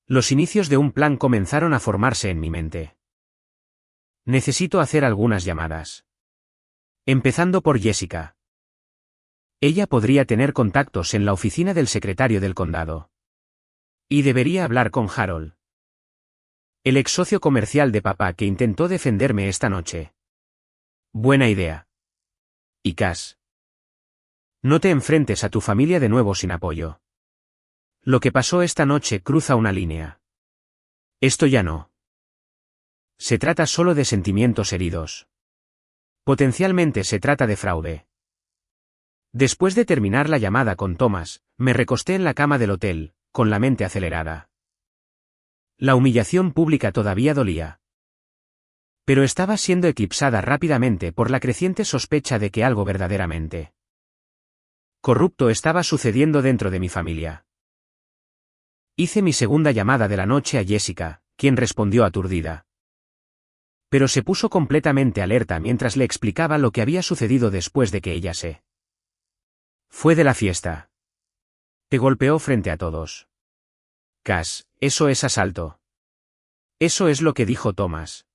Los inicios de un plan comenzaron a formarse en mi mente. Necesito hacer algunas llamadas. Empezando por Jessica. Ella podría tener contactos en la oficina del secretario del condado. Y debería hablar con Harold. El ex socio comercial de papá que intentó defenderme esta noche. Buena idea. Y Cass. No te enfrentes a tu familia de nuevo sin apoyo. Lo que pasó esta noche cruza una línea. Esto ya no. Se trata solo de sentimientos heridos. Potencialmente se trata de fraude. Después de terminar la llamada con Thomas, me recosté en la cama del hotel, con la mente acelerada. La humillación pública todavía dolía. Pero estaba siendo eclipsada rápidamente por la creciente sospecha de que algo verdaderamente corrupto estaba sucediendo dentro de mi familia. Hice mi segunda llamada de la noche a Jessica, quien respondió aturdida. Pero se puso completamente alerta mientras le explicaba lo que había sucedido después de que ella se fue de la fiesta. Te golpeó frente a todos. Cass, eso es asalto. Eso es lo que dijo Thomas.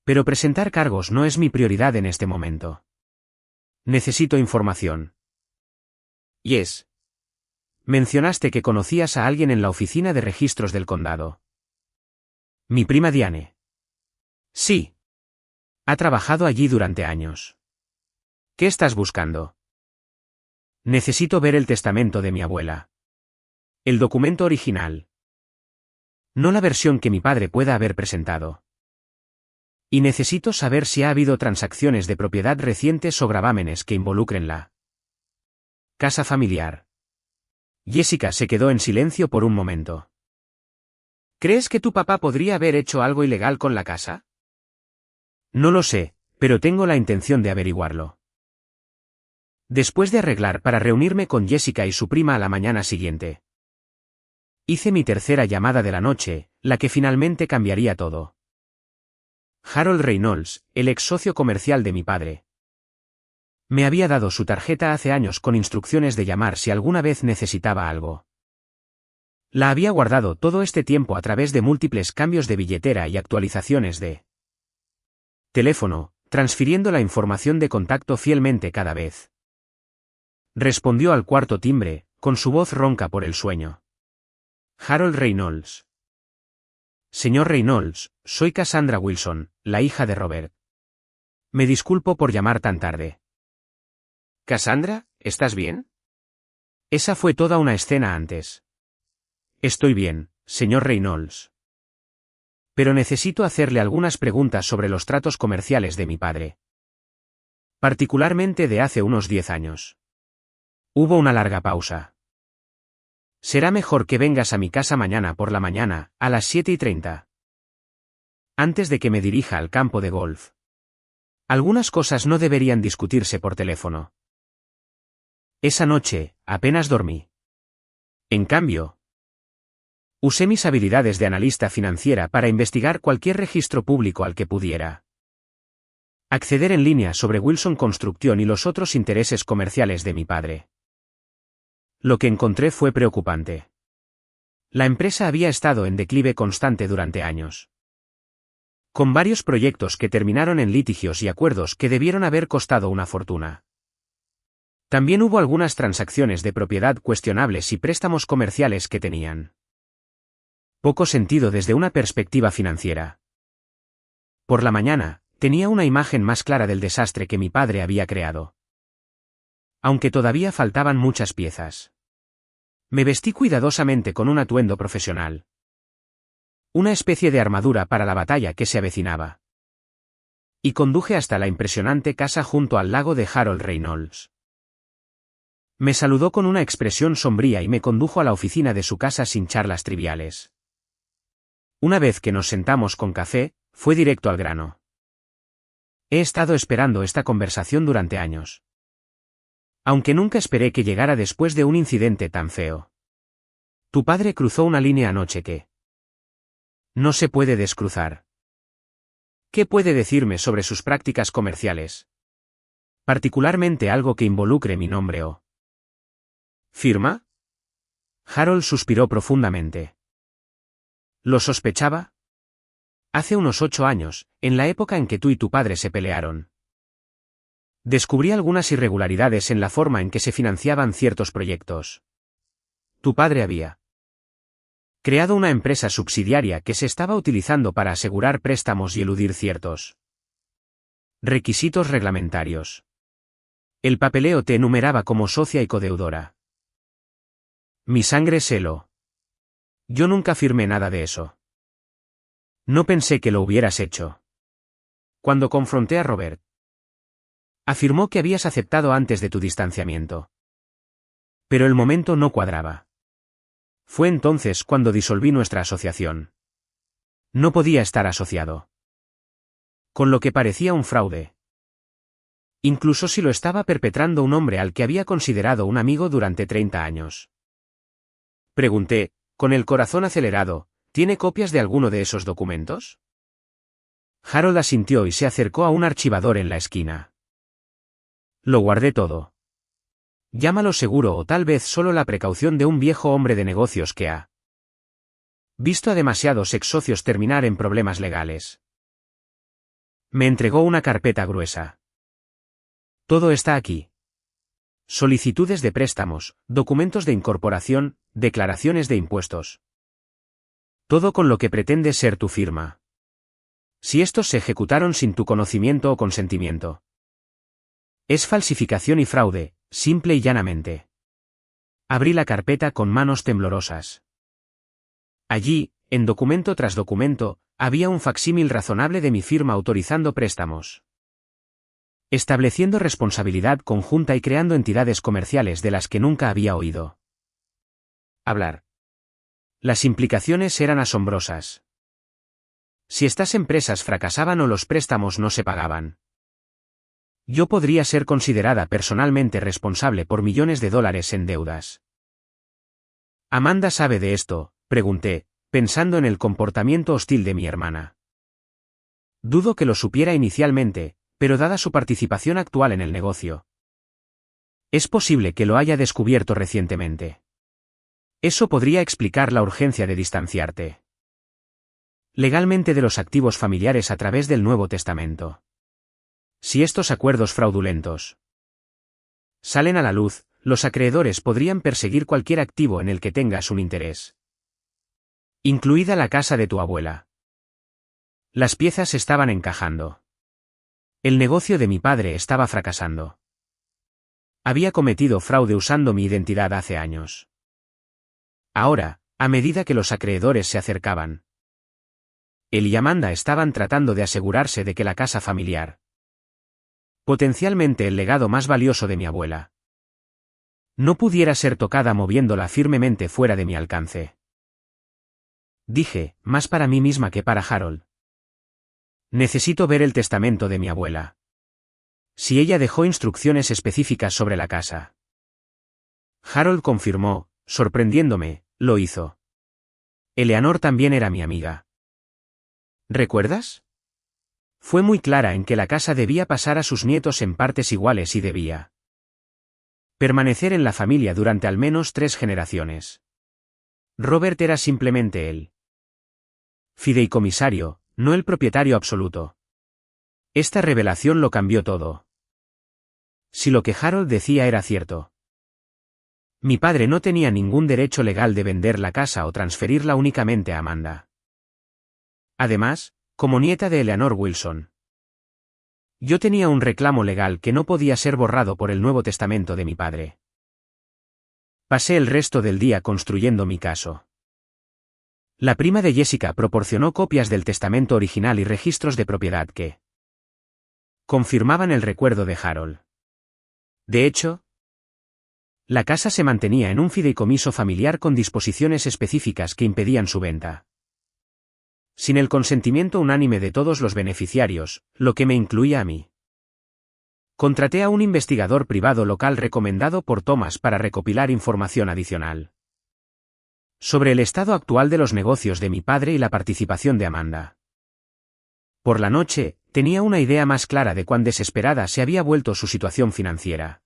Pero presentar cargos no es mi prioridad en este momento. Necesito información. Yes. Mencionaste que conocías a alguien en la oficina de registros del condado. Mi prima Diane. Sí. Ha trabajado allí durante años. ¿Qué estás buscando? Necesito ver el testamento de mi abuela. El documento original. No la versión que mi padre pueda haber presentado. Y necesito saber si ha habido transacciones de propiedad recientes o gravámenes que involucren la casa familiar. Jessica se quedó en silencio por un momento. ¿Crees que tu papá podría haber hecho algo ilegal con la casa? No lo sé, pero tengo la intención de averiguarlo. Después de arreglar para reunirme con Jessica y su prima a la mañana siguiente, hice mi tercera llamada de la noche, la que finalmente cambiaría todo. Harold Reynolds, el ex socio comercial de mi padre, me había dado su tarjeta hace años con instrucciones de llamar si alguna vez necesitaba algo. La había guardado todo este tiempo a través de múltiples cambios de billetera y actualizaciones de teléfono, transfiriendo la información de contacto fielmente cada vez. Respondió al cuarto timbre, con su voz ronca por el sueño. Harold Reynolds. Señor Reynolds, soy Cassandra Wilson, la hija de Robert. Me disculpo por llamar tan tarde. Cassandra, ¿estás bien? Esa fue toda una escena antes. Estoy bien, señor Reynolds. Pero necesito hacerle algunas preguntas sobre los tratos comerciales de mi padre. Particularmente de hace unos 10 años. Hubo una larga pausa. Será mejor que vengas a mi casa mañana por la mañana, a las 7:30. Antes de que me dirija al campo de golf. Algunas cosas no deberían discutirse por teléfono. Esa noche, apenas dormí. En cambio, usé mis habilidades de analista financiera para investigar cualquier registro público al que pudiera acceder en línea sobre Wilson Construction y los otros intereses comerciales de mi padre. Lo que encontré fue preocupante. La empresa había estado en declive constante durante años, con varios proyectos que terminaron en litigios y acuerdos que debieron haber costado una fortuna. También hubo algunas transacciones de propiedad cuestionables y préstamos comerciales que tenían poco sentido desde una perspectiva financiera. Por la mañana, tenía una imagen más clara del desastre que mi padre había creado. Aunque todavía faltaban muchas piezas. Me vestí cuidadosamente con un atuendo profesional. Una especie de armadura para la batalla que se avecinaba. Y conduje hasta la impresionante casa junto al lago de Harold Reynolds. Me saludó con una expresión sombría y me condujo a la oficina de su casa sin charlas triviales. Una vez que nos sentamos con café, fue directo al grano. He estado esperando esta conversación durante años. Aunque nunca esperé que llegara después de un incidente tan feo. Tu padre cruzó una línea anoche que no se puede descruzar. ¿Qué puede decirme sobre sus prácticas comerciales? Particularmente algo que involucre mi nombre o firma. Harold suspiró profundamente. ¿Lo sospechaba? Hace unos 8 años, en la época en que tú y tu padre se pelearon, descubrí algunas irregularidades en la forma en que se financiaban ciertos proyectos. Tu padre había creado una empresa subsidiaria que se estaba utilizando para asegurar préstamos y eludir ciertos requisitos reglamentarios. El papeleo te enumeraba como socia y codeudora. Mi sangre se heló. Yo nunca firmé nada de eso. No pensé que lo hubieras hecho. Cuando confronté a Robert, afirmó que habías aceptado antes de tu distanciamiento. Pero el momento no cuadraba. Fue entonces cuando disolví nuestra asociación. No podía estar asociado con lo que parecía un fraude. Incluso si lo estaba perpetrando un hombre al que había considerado un amigo durante 30 años. Pregunté, con el corazón acelerado, ¿tiene copias de alguno de esos documentos? Harold asintió y se acercó a un archivador en la esquina. Lo guardé todo. Llámalo seguro o tal vez solo la precaución de un viejo hombre de negocios que ha visto a demasiados ex socios terminar en problemas legales. Me entregó una carpeta gruesa. Todo está aquí. Solicitudes de préstamos, documentos de incorporación, declaraciones de impuestos. Todo con lo que pretende ser tu firma. Si estos se ejecutaron sin tu conocimiento o consentimiento. Es falsificación y fraude, simple y llanamente. Abrí la carpeta con manos temblorosas. Allí, en documento tras documento, había un facsímil razonable de mi firma autorizando préstamos. Estableciendo responsabilidad conjunta y creando entidades comerciales de las que nunca había oído hablar. Las implicaciones eran asombrosas. Si estas empresas fracasaban o los préstamos no se pagaban, yo podría ser considerada personalmente responsable por millones de dólares en deudas. ¿Amanda sabe de esto?, pregunté, pensando en el comportamiento hostil de mi hermana. Dudo que lo supiera inicialmente, pero dada su participación actual en el negocio, es posible que lo haya descubierto recientemente. Eso podría explicar la urgencia de distanciarte legalmente de los activos familiares a través del Nuevo Testamento. Si estos acuerdos fraudulentos salen a la luz, los acreedores podrían perseguir cualquier activo en el que tengas un interés, incluida la casa de tu abuela. Las piezas estaban encajando. El negocio de mi padre estaba fracasando. Había cometido fraude usando mi identidad hace años. Ahora, a medida que los acreedores se acercaban, él y Amanda estaban tratando de asegurarse de que la casa familiar, potencialmente el legado más valioso de mi abuela, no pudiera ser tocada moviéndola firmemente fuera de mi alcance. Dije, más para mí misma que para Harold. Necesito ver el testamento de mi abuela. Si ella dejó instrucciones específicas sobre la casa. Harold confirmó, sorprendiéndome, lo hizo. Eleanor también era mi amiga. ¿Recuerdas? Fue muy clara en que la casa debía pasar a sus nietos en partes iguales y debía permanecer en la familia durante al menos 3 generaciones. Robert era simplemente el fideicomisario, no el propietario absoluto. Esta revelación lo cambió todo. Si lo que Harold decía era cierto, mi padre no tenía ningún derecho legal de vender la casa o transferirla únicamente a Amanda. Además, como nieta de Eleanor Wilson, yo tenía un reclamo legal que no podía ser borrado por el Nuevo Testamento de mi padre. Pasé el resto del día construyendo mi caso. La prima de Jessica proporcionó copias del testamento original y registros de propiedad que confirmaban el recuerdo de Harold. De hecho, la casa se mantenía en un fideicomiso familiar con disposiciones específicas que impedían su venta. Sin el consentimiento unánime de todos los beneficiarios, lo que me incluía a mí. Contraté a un investigador privado local recomendado por Thomas para recopilar información adicional sobre el estado actual de los negocios de mi padre y la participación de Amanda. Por la noche, tenía una idea más clara de cuán desesperada se había vuelto su situación financiera.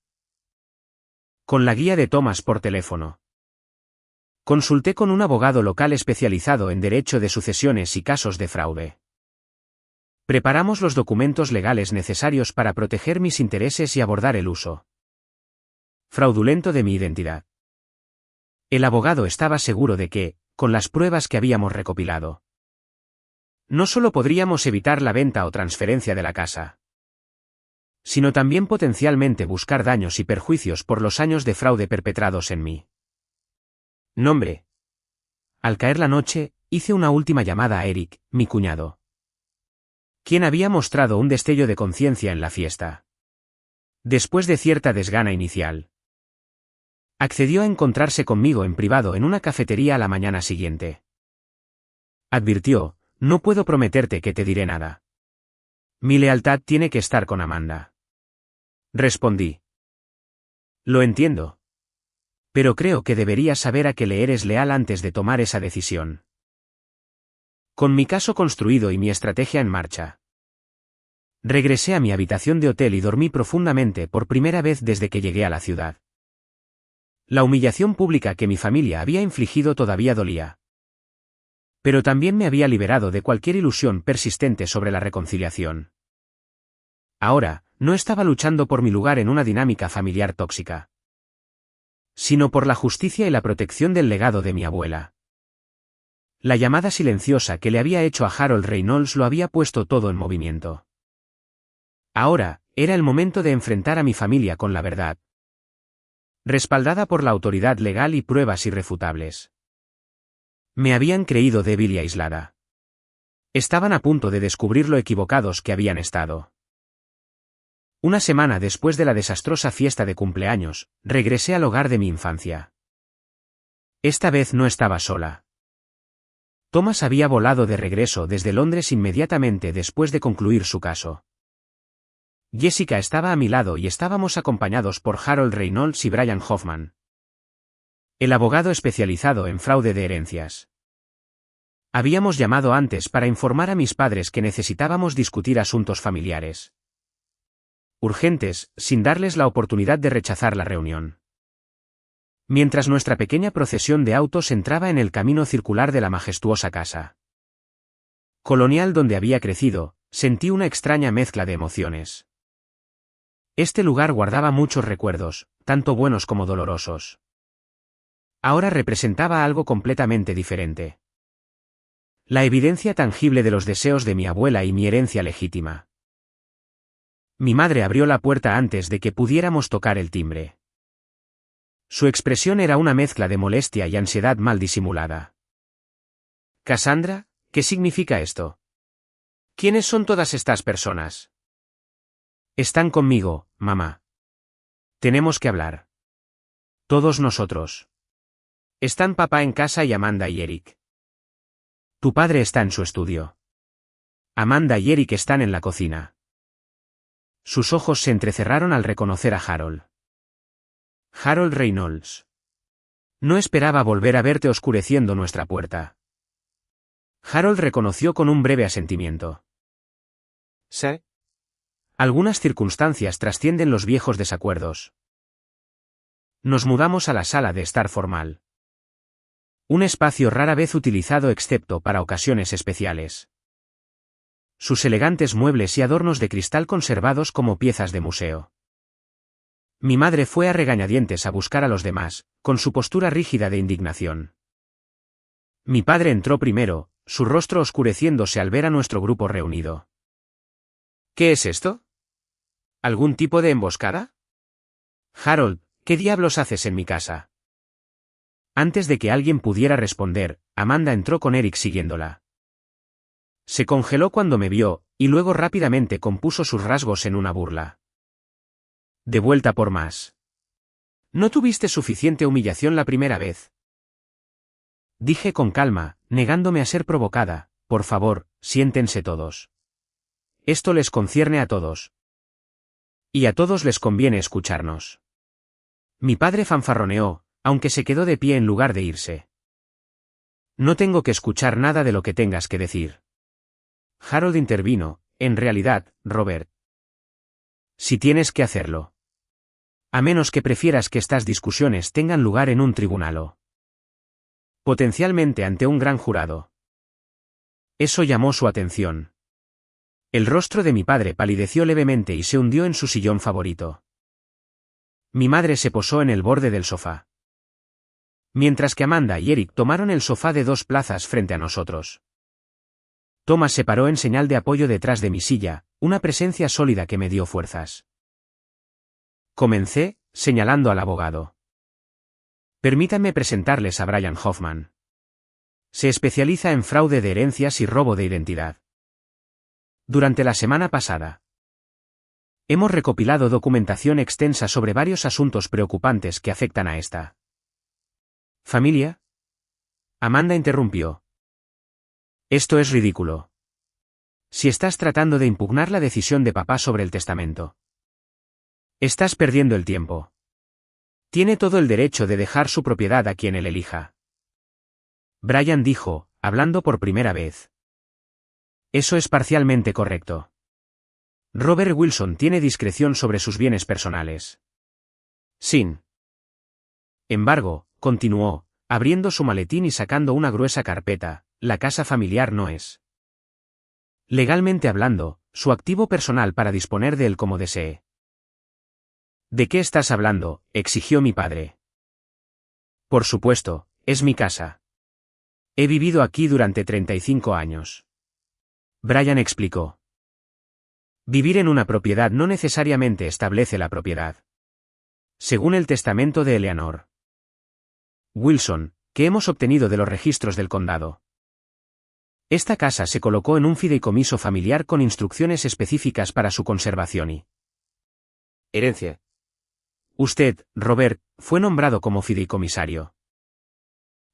Con la guía de Thomas por teléfono, consulté con un abogado local especializado en derecho de sucesiones y casos de fraude. Preparamos los documentos legales necesarios para proteger mis intereses y abordar el uso fraudulento de mi identidad. El abogado estaba seguro de que, con las pruebas que habíamos recopilado, no solo podríamos evitar la venta o transferencia de la casa, sino también potencialmente buscar daños y perjuicios por los años de fraude perpetrados en mí. Nombre. Al caer la noche, hice una última llamada a Eric, mi cuñado, quien había mostrado un destello de conciencia en la fiesta. Después de cierta desgana inicial, accedió a encontrarse conmigo en privado en una cafetería a la mañana siguiente. Advirtió, no puedo prometerte que te diré nada. Mi lealtad tiene que estar con Amanda. Respondí. Lo entiendo. Pero creo que deberías saber a qué le eres leal antes de tomar esa decisión. Con mi caso construido y mi estrategia en marcha, Regresé a mi habitación de hotel y dormí profundamente por primera vez desde que llegué a la ciudad. La humillación pública que mi familia había infligido todavía dolía. Pero también me había liberado de cualquier ilusión persistente sobre la reconciliación. Ahora, no estaba luchando por mi lugar en una dinámica familiar tóxica, sino por la justicia y la protección del legado de mi abuela. La llamada silenciosa que le había hecho a Harold Reynolds lo había puesto todo en movimiento. Ahora, era el momento de enfrentar a mi familia con la verdad, respaldada por la autoridad legal y pruebas irrefutables. Me habían creído débil y aislada. Estaban a punto de descubrir lo equivocados que habían estado. Una semana después de la desastrosa fiesta de cumpleaños, regresé al hogar de mi infancia. Esta vez no estaba sola. Thomas había volado de regreso desde Londres inmediatamente después de concluir su caso. Jessica estaba a mi lado y estábamos acompañados por Harold Reynolds y Brian Hoffman, el abogado especializado en fraude de herencias. Habíamos llamado antes para informar a mis padres que necesitábamos discutir asuntos familiares urgentes, sin darles la oportunidad de rechazar la reunión. Mientras nuestra pequeña procesión de autos entraba en el camino circular de la majestuosa casa colonial donde había crecido, sentí una extraña mezcla de emociones. Este lugar guardaba muchos recuerdos, tanto buenos como dolorosos. Ahora representaba algo completamente diferente. La evidencia tangible de los deseos de mi abuela y mi herencia legítima. Mi madre abrió la puerta antes de que pudiéramos tocar el timbre. Su expresión era una mezcla de molestia y ansiedad mal disimulada. «Cassandra, ¿qué significa esto? ¿Quiénes son todas estas personas?» «Están conmigo, mamá. Tenemos que hablar. Todos nosotros. Están papá en casa y Amanda y Eric. Tu padre está en su estudio. Amanda y Eric están en la cocina». Sus ojos se entrecerraron al reconocer a Harold. «Harold Reynolds. No esperaba volver a verte oscureciendo nuestra puerta». Harold reconoció con un breve asentimiento. «Sí. Algunas circunstancias trascienden los viejos desacuerdos. Nos mudamos a la sala de estar formal. Un espacio rara vez utilizado excepto para ocasiones especiales. Sus elegantes muebles y adornos de cristal conservados como piezas de museo. Mi madre fue a regañadientes a buscar a los demás, con su postura rígida de indignación. Mi padre entró primero, su rostro oscureciéndose al ver a nuestro grupo reunido. «¿Qué es esto? ¿Algún tipo de emboscada?» «Harold, ¿qué diablos haces en mi casa?» Antes de que alguien pudiera responder, Amanda entró con Eric siguiéndola. Se congeló cuando me vio, y luego rápidamente compuso sus rasgos en una burla. «De vuelta por más. ¿No tuviste suficiente humillación la primera vez?» Dije con calma, negándome a ser provocada. «Por favor, siéntense todos. Esto les concierne a todos. Y a todos les conviene escucharnos». Mi padre fanfarroneó, aunque se quedó de pie en lugar de irse. «No tengo que escuchar nada de lo que tengas que decir». Harold intervino. «En realidad, Robert. Si tienes que hacerlo. A menos que prefieras que estas discusiones tengan lugar en un tribunal o potencialmente ante un gran jurado». Eso llamó su atención. El rostro de mi padre palideció levemente y se hundió en su sillón favorito. Mi madre se posó en el borde del sofá, mientras que Amanda y Eric tomaron el sofá de 2 plazas frente a nosotros. Thomas se paró en señal de apoyo detrás de mi silla, una presencia sólida que me dio fuerzas. Comencé, señalando al abogado. «Permítanme presentarles a Brian Hoffman. Se especializa en fraude de herencias y robo de identidad. Durante la semana pasada, hemos recopilado documentación extensa sobre varios asuntos preocupantes que afectan a esta familia». Amanda interrumpió. «Esto es ridículo. Si estás tratando de impugnar la decisión de papá sobre el testamento, estás perdiendo el tiempo. Tiene todo el derecho de dejar su propiedad a quien él elija». Brian dijo, hablando por primera vez. «Eso es parcialmente correcto. Robert Wilson tiene discreción sobre sus bienes personales. Sin embargo, continuó, abriendo su maletín y sacando una gruesa carpeta, la casa familiar no es, legalmente hablando, su activo personal para disponer de él como desee. ¿De qué estás hablando?, exigió mi padre. Por supuesto, es mi casa. He vivido aquí durante 35 años. Brian explicó. Vivir en una propiedad no necesariamente establece la propiedad. Según el testamento de Eleanor Wilson, que hemos obtenido de los registros del condado, esta casa se colocó en un fideicomiso familiar con instrucciones específicas para su conservación y herencia. Usted, Robert, fue nombrado como fideicomisario,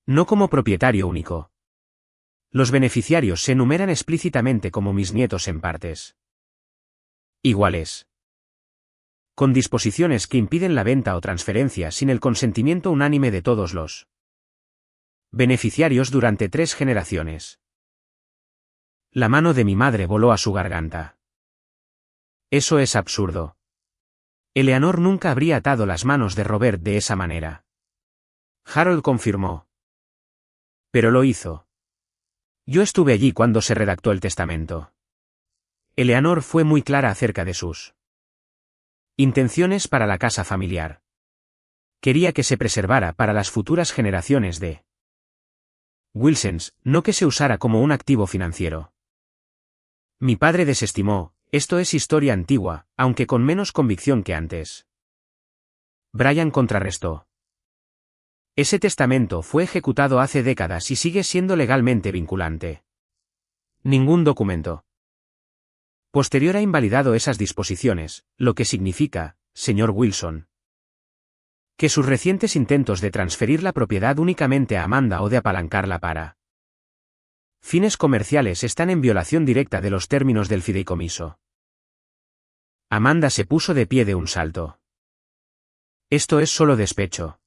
no como propietario único. Los beneficiarios se enumeran explícitamente como mis nietos en partes iguales, con disposiciones que impiden la venta o transferencia sin el consentimiento unánime de todos los beneficiarios durante 3 generaciones. La mano de mi madre voló a su garganta. Eso es absurdo. Eleanor nunca habría atado las manos de Robert de esa manera. Harold confirmó. Pero lo hizo. Yo estuve allí cuando se redactó el testamento. Eleanor fue muy clara acerca de sus intenciones para la casa familiar. Quería que se preservara para las futuras generaciones de Wilsons, no que se usara como un activo financiero. Mi padre desestimó, esto es historia antigua, aunque con menos convicción que antes. Brian contrarrestó. Ese testamento fue ejecutado hace décadas y sigue siendo legalmente vinculante. Ningún documento posterior ha invalidado esas disposiciones, lo que significa, señor Wilson, que sus recientes intentos de transferir la propiedad únicamente a Amanda o de apalancarla para fines comerciales están en violación directa de los términos del fideicomiso. Amanda se puso de pie de un salto. Esto es solo despecho.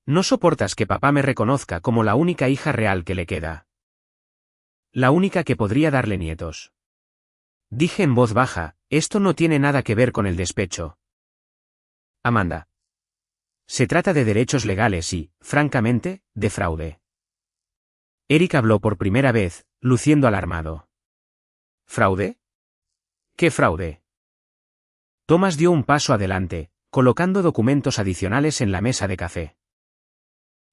No soportas que papá me reconozca como la única hija real que le queda. La única que podría darle nietos. Dije en voz baja, esto no tiene nada que ver con el despecho. Amanda. Se trata de derechos legales y, francamente, de fraude. Eric habló por primera vez, luciendo alarmado. ¿Fraude? ¿Qué fraude? Thomas dio un paso adelante, colocando documentos adicionales en la mesa de café.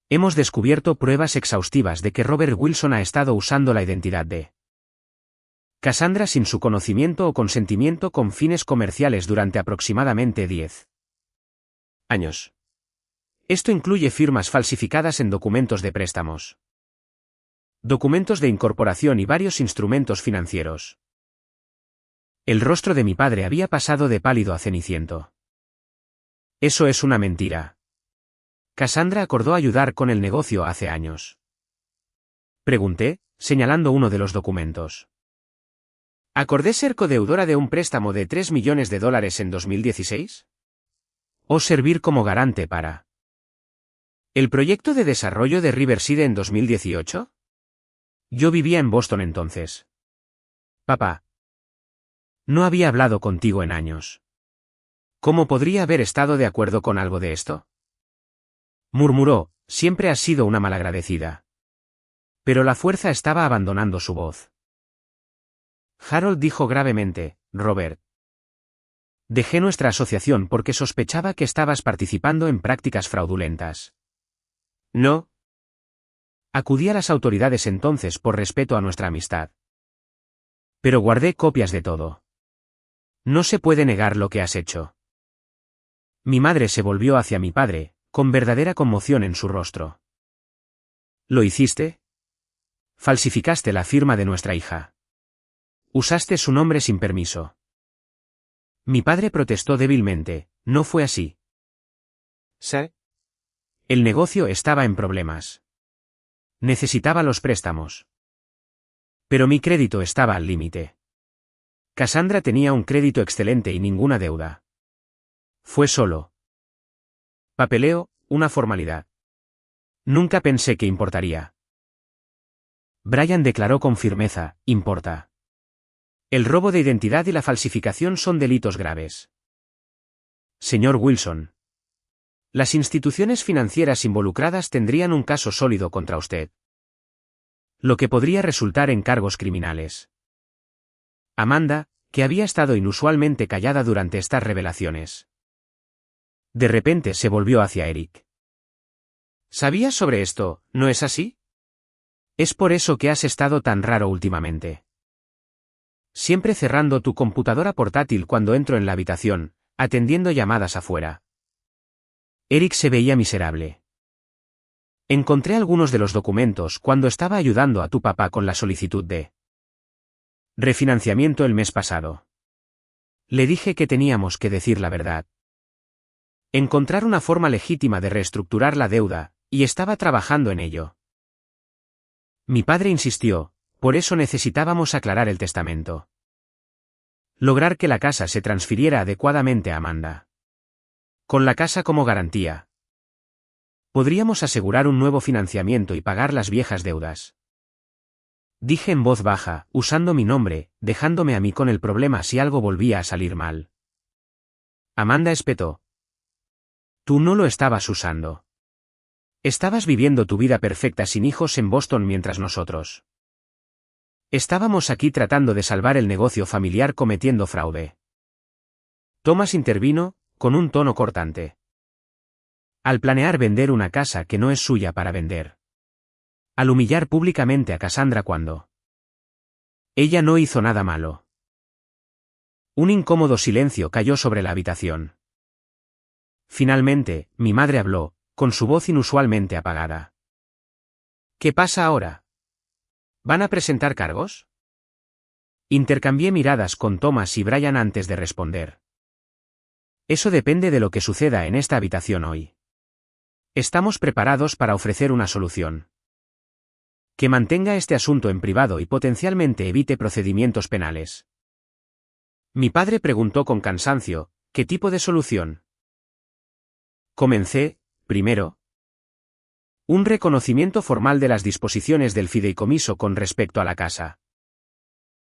Hemos descubierto pruebas exhaustivas de que Robert Wilson ha estado usando la identidad de Cassandra sin su conocimiento o consentimiento con fines comerciales durante aproximadamente 10 años. Esto incluye firmas falsificadas en documentos de préstamos, documentos de incorporación y varios instrumentos financieros. El rostro de mi padre había pasado de pálido a ceniciento. Eso es una mentira. Cassandra acordó ayudar con el negocio hace años. Pregunté, señalando uno de los documentos. ¿Acordé ser codeudora de un préstamo de $3 millones en 2016? ¿O servir como garante para el proyecto de desarrollo de Riverside en 2018? Yo vivía en Boston entonces. Papá. No había hablado contigo en años. ¿Cómo podría haber estado de acuerdo con algo de esto? Murmuró, siempre has sido una malagradecida. Pero la fuerza estaba abandonando su voz. Harold dijo gravemente, Robert. Dejé nuestra asociación porque sospechaba que estabas participando en prácticas fraudulentas. No. Acudí a las autoridades entonces por respeto a nuestra amistad. Pero guardé copias de todo. No se puede negar lo que has hecho. Mi madre se volvió hacia mi padre, con verdadera conmoción en su rostro. ¿Lo hiciste? Falsificaste la firma de nuestra hija. Usaste su nombre sin permiso. Mi padre protestó débilmente, no fue así. ¿Sí? El negocio estaba en problemas. Necesitaba los préstamos. Pero mi crédito estaba al límite. Cassandra tenía un crédito excelente y ninguna deuda. Fue solo papeleo, una formalidad. Nunca pensé que importaría. Brian declaró con firmeza, importa. El robo de identidad y la falsificación son delitos graves. Señor Wilson. Las instituciones financieras involucradas tendrían un caso sólido contra usted, lo que podría resultar en cargos criminales. Amanda, que había estado inusualmente callada durante estas revelaciones, de repente se volvió hacia Eric. ¿Sabías sobre esto, no es así? Es por eso que has estado tan raro últimamente. Siempre cerrando tu computadora portátil cuando entro en la habitación, atendiendo llamadas afuera. Eric se veía miserable. Encontré algunos de los documentos cuando estaba ayudando a tu papá con la solicitud de refinanciamiento el mes pasado. Le dije que teníamos que decir la verdad. Encontrar una forma legítima de reestructurar la deuda, y estaba trabajando en ello. Mi padre insistió, por eso necesitábamos aclarar el testamento. Lograr que la casa se transfiriera adecuadamente a Amanda. Con la casa como garantía, podríamos asegurar un nuevo financiamiento y pagar las viejas deudas. Dije en voz baja, usando mi nombre, dejándome a mí con el problema si algo volvía a salir mal. Amanda espetó. Tú no lo estabas usando. Estabas viviendo tu vida perfecta sin hijos en Boston mientras nosotros estábamos aquí tratando de salvar el negocio familiar cometiendo fraude. Thomas intervino, con un tono cortante. Al planear vender una casa que no es suya para vender. Al humillar públicamente a Cassandra cuando ella no hizo nada malo. Un incómodo silencio cayó sobre la habitación. Finalmente, mi madre habló, con su voz inusualmente apagada. ¿Qué pasa ahora? ¿Van a presentar cargos? Intercambié miradas con Thomas y Brian antes de responder. Eso depende de lo que suceda en esta habitación hoy. Estamos preparados para ofrecer una solución que mantenga este asunto en privado y potencialmente evite procedimientos penales. Mi padre preguntó con cansancio, ¿qué tipo de solución? Comencé, primero, un reconocimiento formal de las disposiciones del fideicomiso con respecto a la casa.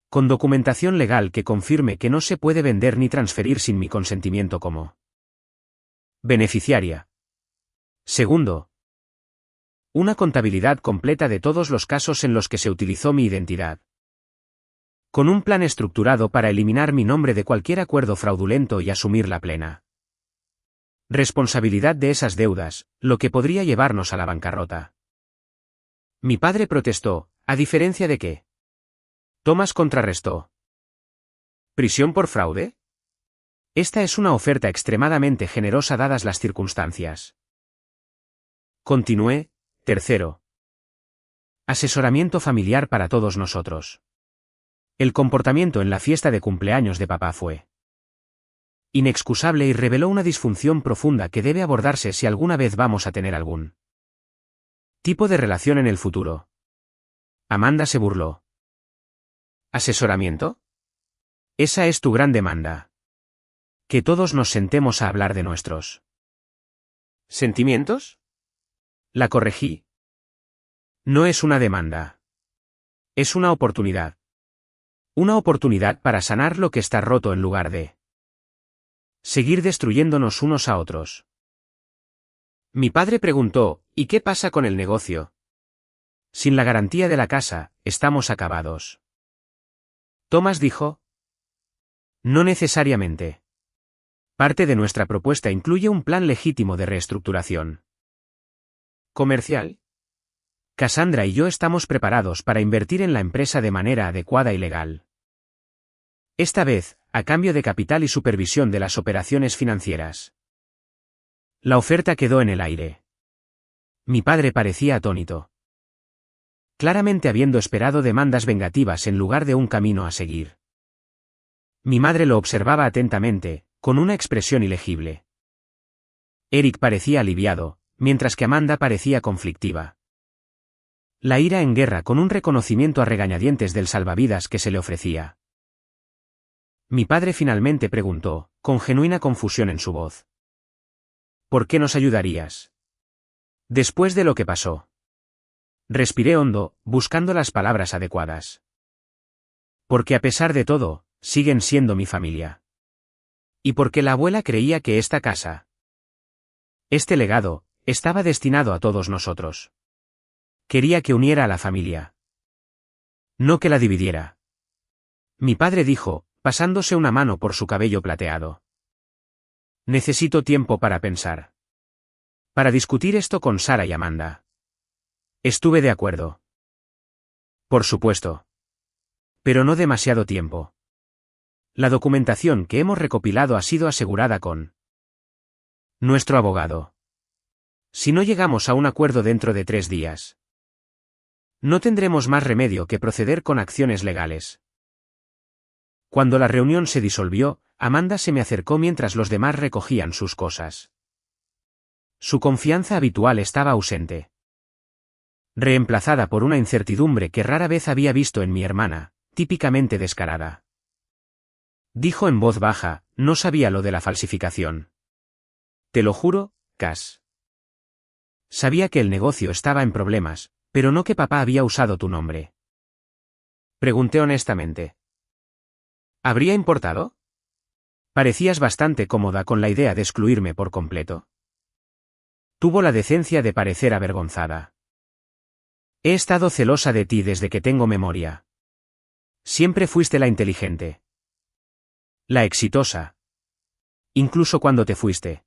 Con documentación legal que confirme que no se puede vender ni transferir sin mi consentimiento como beneficiaria. Segundo, una contabilidad completa de todos los casos en los que se utilizó mi identidad. Con un plan estructurado para eliminar mi nombre de cualquier acuerdo fraudulento y asumir la plena responsabilidad de esas deudas, lo que podría llevarnos a la bancarrota. Mi padre protestó, ¿a diferencia de qué? Thomas contrarrestó. ¿Prisión por fraude? Esta es una oferta extremadamente generosa dadas las circunstancias. Continué, tercero. Asesoramiento familiar para todos nosotros. El comportamiento en la fiesta de cumpleaños de papá fue inexcusable y reveló una disfunción profunda que debe abordarse si alguna vez vamos a tener algún tipo de relación en el futuro. Amanda se burló. ¿Asesoramiento? Esa es tu gran demanda. Que todos nos sentemos a hablar de nuestros ¿sentimientos? La corregí. No es una demanda. Es una oportunidad. Una oportunidad para sanar lo que está roto en lugar de seguir destruyéndonos unos a otros. Mi padre preguntó, ¿y qué pasa con el negocio? Sin la garantía de la casa, estamos acabados. Thomas dijo. No necesariamente. Parte de nuestra propuesta incluye un plan legítimo de reestructuración comercial. Cassandra y yo estamos preparados para invertir en la empresa de manera adecuada y legal. Esta vez, a cambio de capital y supervisión de las operaciones financieras. La oferta quedó en el aire. Mi padre parecía atónito. Claramente habiendo esperado demandas vengativas en lugar de un camino a seguir. Mi madre lo observaba atentamente, con una expresión ilegible. Eric parecía aliviado, mientras que Amanda parecía conflictiva. La ira en guerra con un reconocimiento a regañadientes del salvavidas que se le ofrecía. Mi padre finalmente preguntó, con genuina confusión en su voz. ¿Por qué nos ayudarías? Después de lo que pasó. Respiré hondo, buscando las palabras adecuadas. Porque a pesar de todo, siguen siendo mi familia. Y porque la abuela creía que esta casa, este legado, estaba destinado a todos nosotros. Quería que uniera a la familia. No que la dividiera. Mi padre dijo, pasándose una mano por su cabello plateado. Necesito tiempo para pensar. Para discutir esto con Sara y Amanda. Estuve de acuerdo. Por supuesto. Pero no demasiado tiempo. La documentación que hemos recopilado ha sido asegurada con nuestro abogado. Si no llegamos a un acuerdo dentro de 3 días, no tendremos más remedio que proceder con acciones legales. Cuando la reunión se disolvió, Amanda se me acercó mientras los demás recogían sus cosas. Su confianza habitual estaba ausente, reemplazada por una incertidumbre que rara vez había visto en mi hermana, típicamente descarada. Dijo en voz baja, no sabía lo de la falsificación. Te lo juro, Cass. Sabía que el negocio estaba en problemas, pero no que papá había usado tu nombre. Pregunté honestamente. ¿Habría importado? Parecías bastante cómoda con la idea de excluirme por completo. Tuvo la decencia de parecer avergonzada. He estado celosa de ti desde que tengo memoria. Siempre fuiste la inteligente. La exitosa. Incluso cuando te fuiste.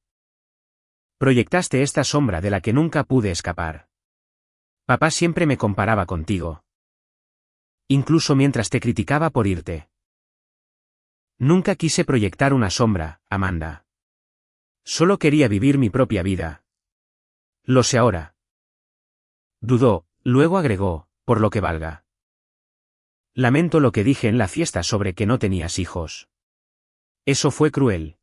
Proyectaste esta sombra de la que nunca pude escapar. Papá siempre me comparaba contigo. Incluso mientras te criticaba por irte. Nunca quise proyectar una sombra, Amanda. Solo quería vivir mi propia vida. Lo sé ahora. Dudó, luego agregó, por lo que valga. Lamento lo que dije en la fiesta sobre que no tenías hijos. Eso fue cruel.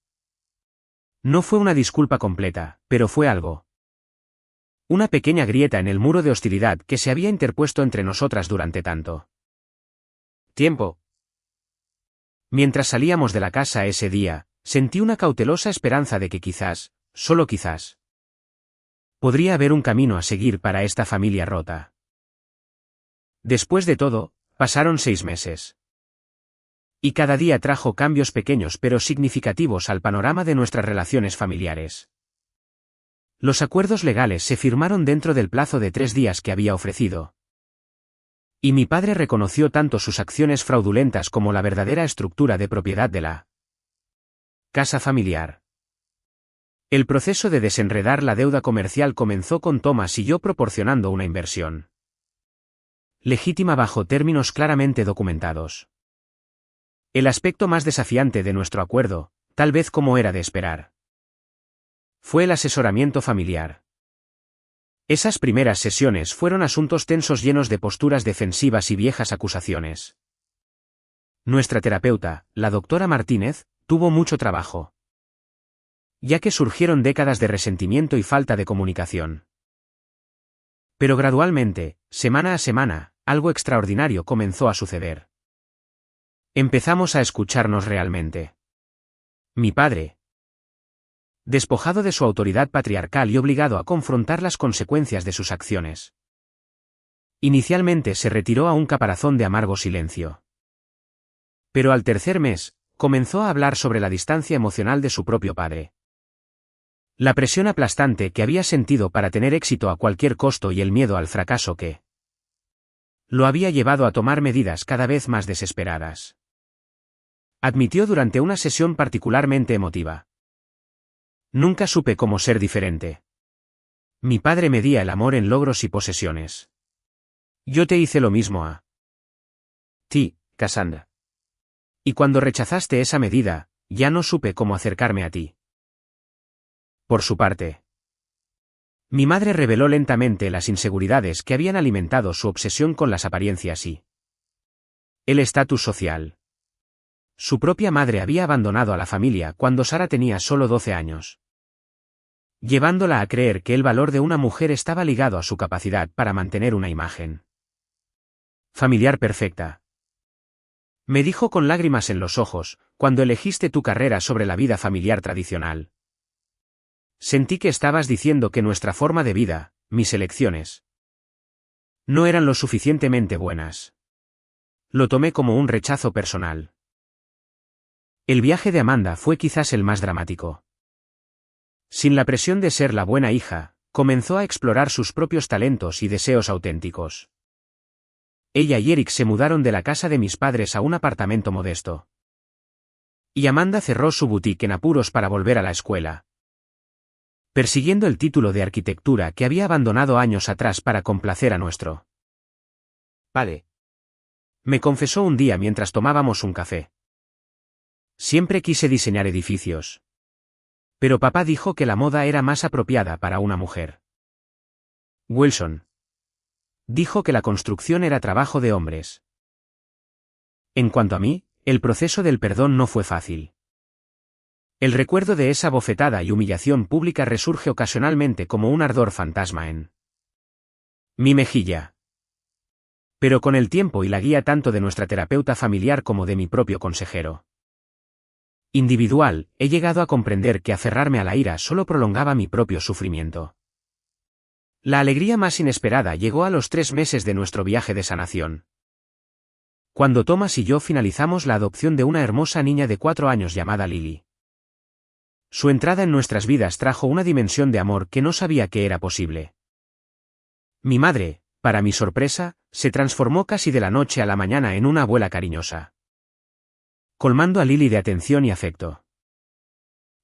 No fue una disculpa completa, pero fue algo. Una pequeña grieta en el muro de hostilidad que se había interpuesto entre nosotras durante tanto tiempo. Mientras salíamos de la casa ese día, sentí una cautelosa esperanza de que quizás, solo quizás, podría haber un camino a seguir para esta familia rota. Después de todo, pasaron 6 meses. Y cada día trajo cambios pequeños pero significativos al panorama de nuestras relaciones familiares. Los acuerdos legales se firmaron dentro del plazo de 3 días que había ofrecido. Y mi padre reconoció tanto sus acciones fraudulentas como la verdadera estructura de propiedad de la casa familiar. El proceso de desenredar la deuda comercial comenzó con Thomas y yo proporcionando una inversión legítima bajo términos claramente documentados. El aspecto más desafiante de nuestro acuerdo, tal vez como era de esperar, fue el asesoramiento familiar. Esas primeras sesiones fueron asuntos tensos llenos de posturas defensivas y viejas acusaciones. Nuestra terapeuta, la doctora Martínez, tuvo mucho trabajo, ya que surgieron décadas de resentimiento y falta de comunicación. Pero gradualmente, semana a semana, algo extraordinario comenzó a suceder. Empezamos a escucharnos realmente. Mi padre, despojado de su autoridad patriarcal y obligado a confrontar las consecuencias de sus acciones, inicialmente se retiró a un caparazón de amargo silencio. Pero al tercer mes, comenzó a hablar sobre la distancia emocional de su propio padre. La presión aplastante que había sentido para tener éxito a cualquier costo y el miedo al fracaso que lo había llevado a tomar medidas cada vez más desesperadas. Admitió durante una sesión particularmente emotiva. Nunca supe cómo ser diferente. Mi padre medía el amor en logros y posesiones. Yo te hice lo mismo a ti, Cassandra. Y cuando rechazaste esa medida, ya no supe cómo acercarme a ti. Por su parte, mi madre reveló lentamente las inseguridades que habían alimentado su obsesión con las apariencias y el estatus social. Su propia madre había abandonado a la familia cuando Sara tenía solo 12 años, llevándola a creer que el valor de una mujer estaba ligado a su capacidad para mantener una imagen familiar perfecta. Me dijo con lágrimas en los ojos, cuando elegiste tu carrera sobre la vida familiar tradicional. Sentí que estabas diciendo que nuestra forma de vida, mis elecciones, no eran lo suficientemente buenas. Lo tomé como un rechazo personal. El viaje de Amanda fue quizás el más dramático. Sin la presión de ser la buena hija, comenzó a explorar sus propios talentos y deseos auténticos. Ella y Eric se mudaron de la casa de mis padres a un apartamento modesto. Y Amanda cerró su boutique en apuros para volver a la escuela, persiguiendo el título de arquitectura que había abandonado años atrás para complacer a nuestro padre. Me confesó un día mientras tomábamos un café. Siempre quise diseñar edificios. Pero papá dijo que la moda era más apropiada para una mujer. Wilson dijo que la construcción era trabajo de hombres. En cuanto a mí, el proceso del perdón no fue fácil. El recuerdo de esa bofetada y humillación pública resurge ocasionalmente como un ardor fantasma en mi mejilla. Pero con el tiempo y la guía tanto de nuestra terapeuta familiar como de mi propio consejero individual, he llegado a comprender que aferrarme a la ira solo prolongaba mi propio sufrimiento. La alegría más inesperada llegó a los 3 meses de nuestro viaje de sanación, cuando Thomas y yo finalizamos la adopción de una hermosa niña de 4 años llamada Lily. Su entrada en nuestras vidas trajo una dimensión de amor que no sabía que era posible. Mi madre, para mi sorpresa, se transformó casi de la noche a la mañana en una abuela cariñosa, colmando a Lily de atención y afecto.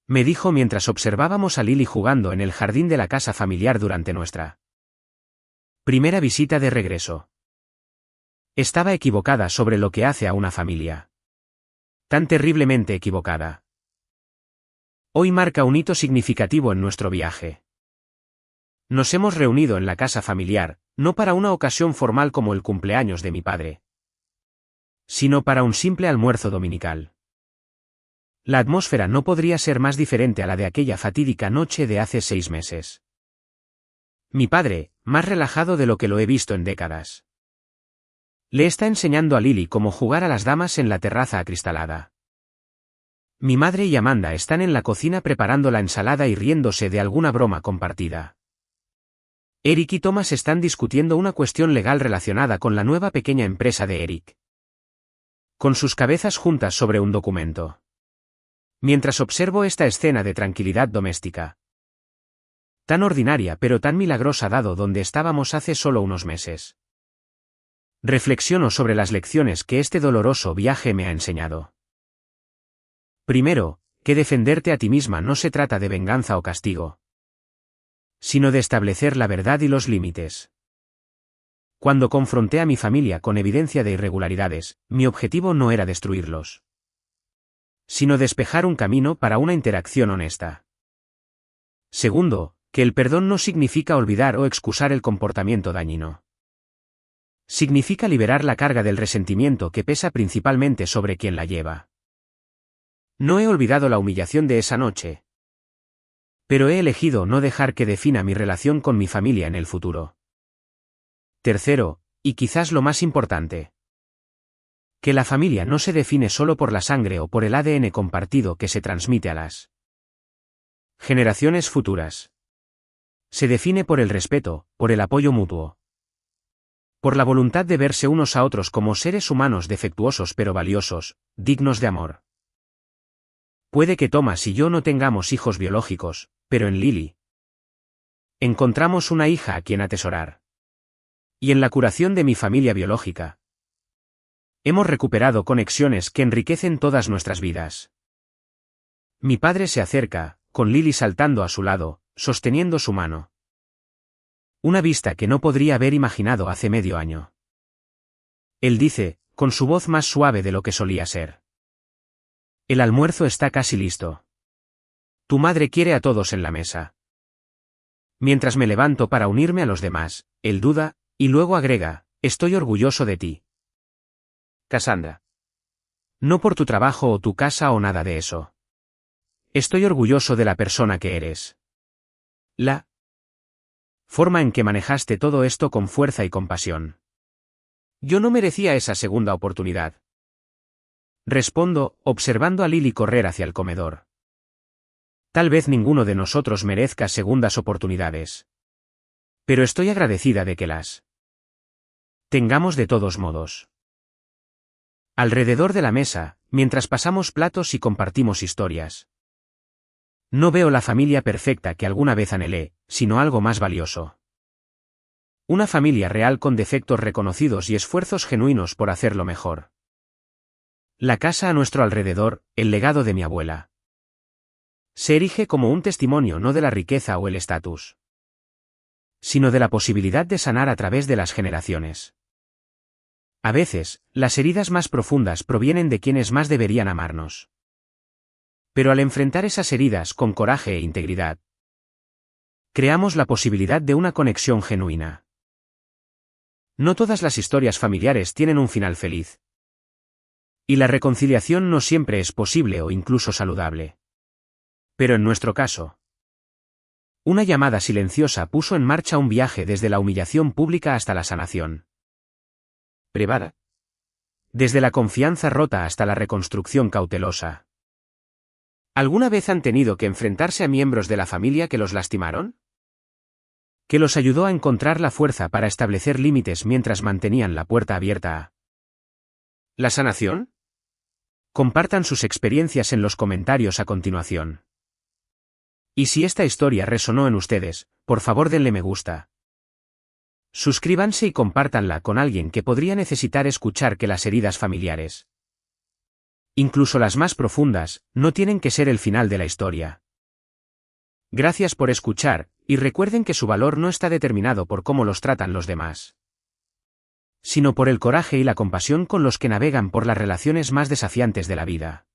Me dijo mientras observábamos a Lily jugando en el jardín de la casa familiar durante nuestra primera visita de regreso. Estaba equivocada sobre lo que hace a una familia. Tan terriblemente equivocada. Hoy marca un hito significativo en nuestro viaje. Nos hemos reunido en la casa familiar, no para una ocasión formal como el cumpleaños de mi padre, sino para un simple almuerzo dominical. La atmósfera no podría ser más diferente a la de aquella fatídica noche de hace 6 meses. Mi padre, más relajado de lo que lo he visto en décadas, le está enseñando a Lily cómo jugar a las damas en la terraza acristalada. Mi madre y Amanda están en la cocina preparando la ensalada y riéndose de alguna broma compartida. Eric y Thomas están discutiendo una cuestión legal relacionada con la nueva pequeña empresa de Eric, con sus cabezas juntas sobre un documento. Mientras observo esta escena de tranquilidad doméstica, tan ordinaria pero tan milagrosa dado donde estábamos hace solo unos meses, reflexiono sobre las lecciones que este doloroso viaje me ha enseñado. Primero, que defenderte a ti misma no se trata de venganza o castigo, sino de establecer la verdad y los límites. Cuando confronté a mi familia con evidencia de irregularidades, mi objetivo no era destruirlos, sino despejar un camino para una interacción honesta. Segundo, que el perdón no significa olvidar o excusar el comportamiento dañino. Significa liberar la carga del resentimiento que pesa principalmente sobre quien la lleva. No he olvidado la humillación de esa noche, pero he elegido no dejar que defina mi relación con mi familia en el futuro. Tercero, y quizás lo más importante, que la familia no se define solo por la sangre o por el ADN compartido que se transmite a las generaciones futuras. Se define por el respeto, por el apoyo mutuo, por la voluntad de verse unos a otros como seres humanos defectuosos pero valiosos, dignos de amor. Puede que Thomas y yo no tengamos hijos biológicos, pero en Lily encontramos una hija a quien atesorar. Y en la curación de mi familia biológica, hemos recuperado conexiones que enriquecen todas nuestras vidas. Mi padre se acerca, con Lily saltando a su lado, sosteniendo su mano. Una vista que no podría haber imaginado hace medio año. Él dice, con su voz más suave de lo que solía ser: el almuerzo está casi listo. Tu madre quiere a todos en la mesa. Mientras me levanto para unirme a los demás, él duda, y luego agrega: estoy orgulloso de ti, Cassandra. No por tu trabajo o tu casa o nada de eso. Estoy orgulloso de la persona que eres. La forma en que manejaste todo esto con fuerza y compasión. Yo no merecía esa segunda oportunidad. Respondo, observando a Lily correr hacia el comedor. Tal vez ninguno de nosotros merezca segundas oportunidades, pero estoy agradecida de que las tengamos de todos modos. Alrededor de la mesa, mientras pasamos platos y compartimos historias. No veo la familia perfecta que alguna vez anhelé, sino algo más valioso. Una familia real con defectos reconocidos y esfuerzos genuinos por hacerlo mejor. La casa a nuestro alrededor, el legado de mi abuela. Se erige como un testimonio no de la riqueza o el estatus, sino de la posibilidad de sanar a través de las generaciones. A veces, las heridas más profundas provienen de quienes más deberían amarnos. Pero al enfrentar esas heridas con coraje e integridad, creamos la posibilidad de una conexión genuina. No todas las historias familiares tienen un final feliz. Y la reconciliación no siempre es posible o incluso saludable. Pero en nuestro caso, una llamada silenciosa puso en marcha un viaje desde la humillación pública hasta la sanación privada. Desde la confianza rota hasta la reconstrucción cautelosa. ¿Alguna vez han tenido que enfrentarse a miembros de la familia que los lastimaron? ¿Que los ayudó a encontrar la fuerza para establecer límites mientras mantenían la puerta abierta a la sanación? Compartan sus experiencias en los comentarios a continuación. Y si esta historia resonó en ustedes, por favor denle me gusta. Suscríbanse y compártanla con alguien que podría necesitar escuchar que las heridas familiares, incluso las más profundas, no tienen que ser el final de la historia. Gracias por escuchar, y recuerden que su valor no está determinado por cómo los tratan los demás, sino por el coraje y la compasión con los que navegan por las relaciones más desafiantes de la vida.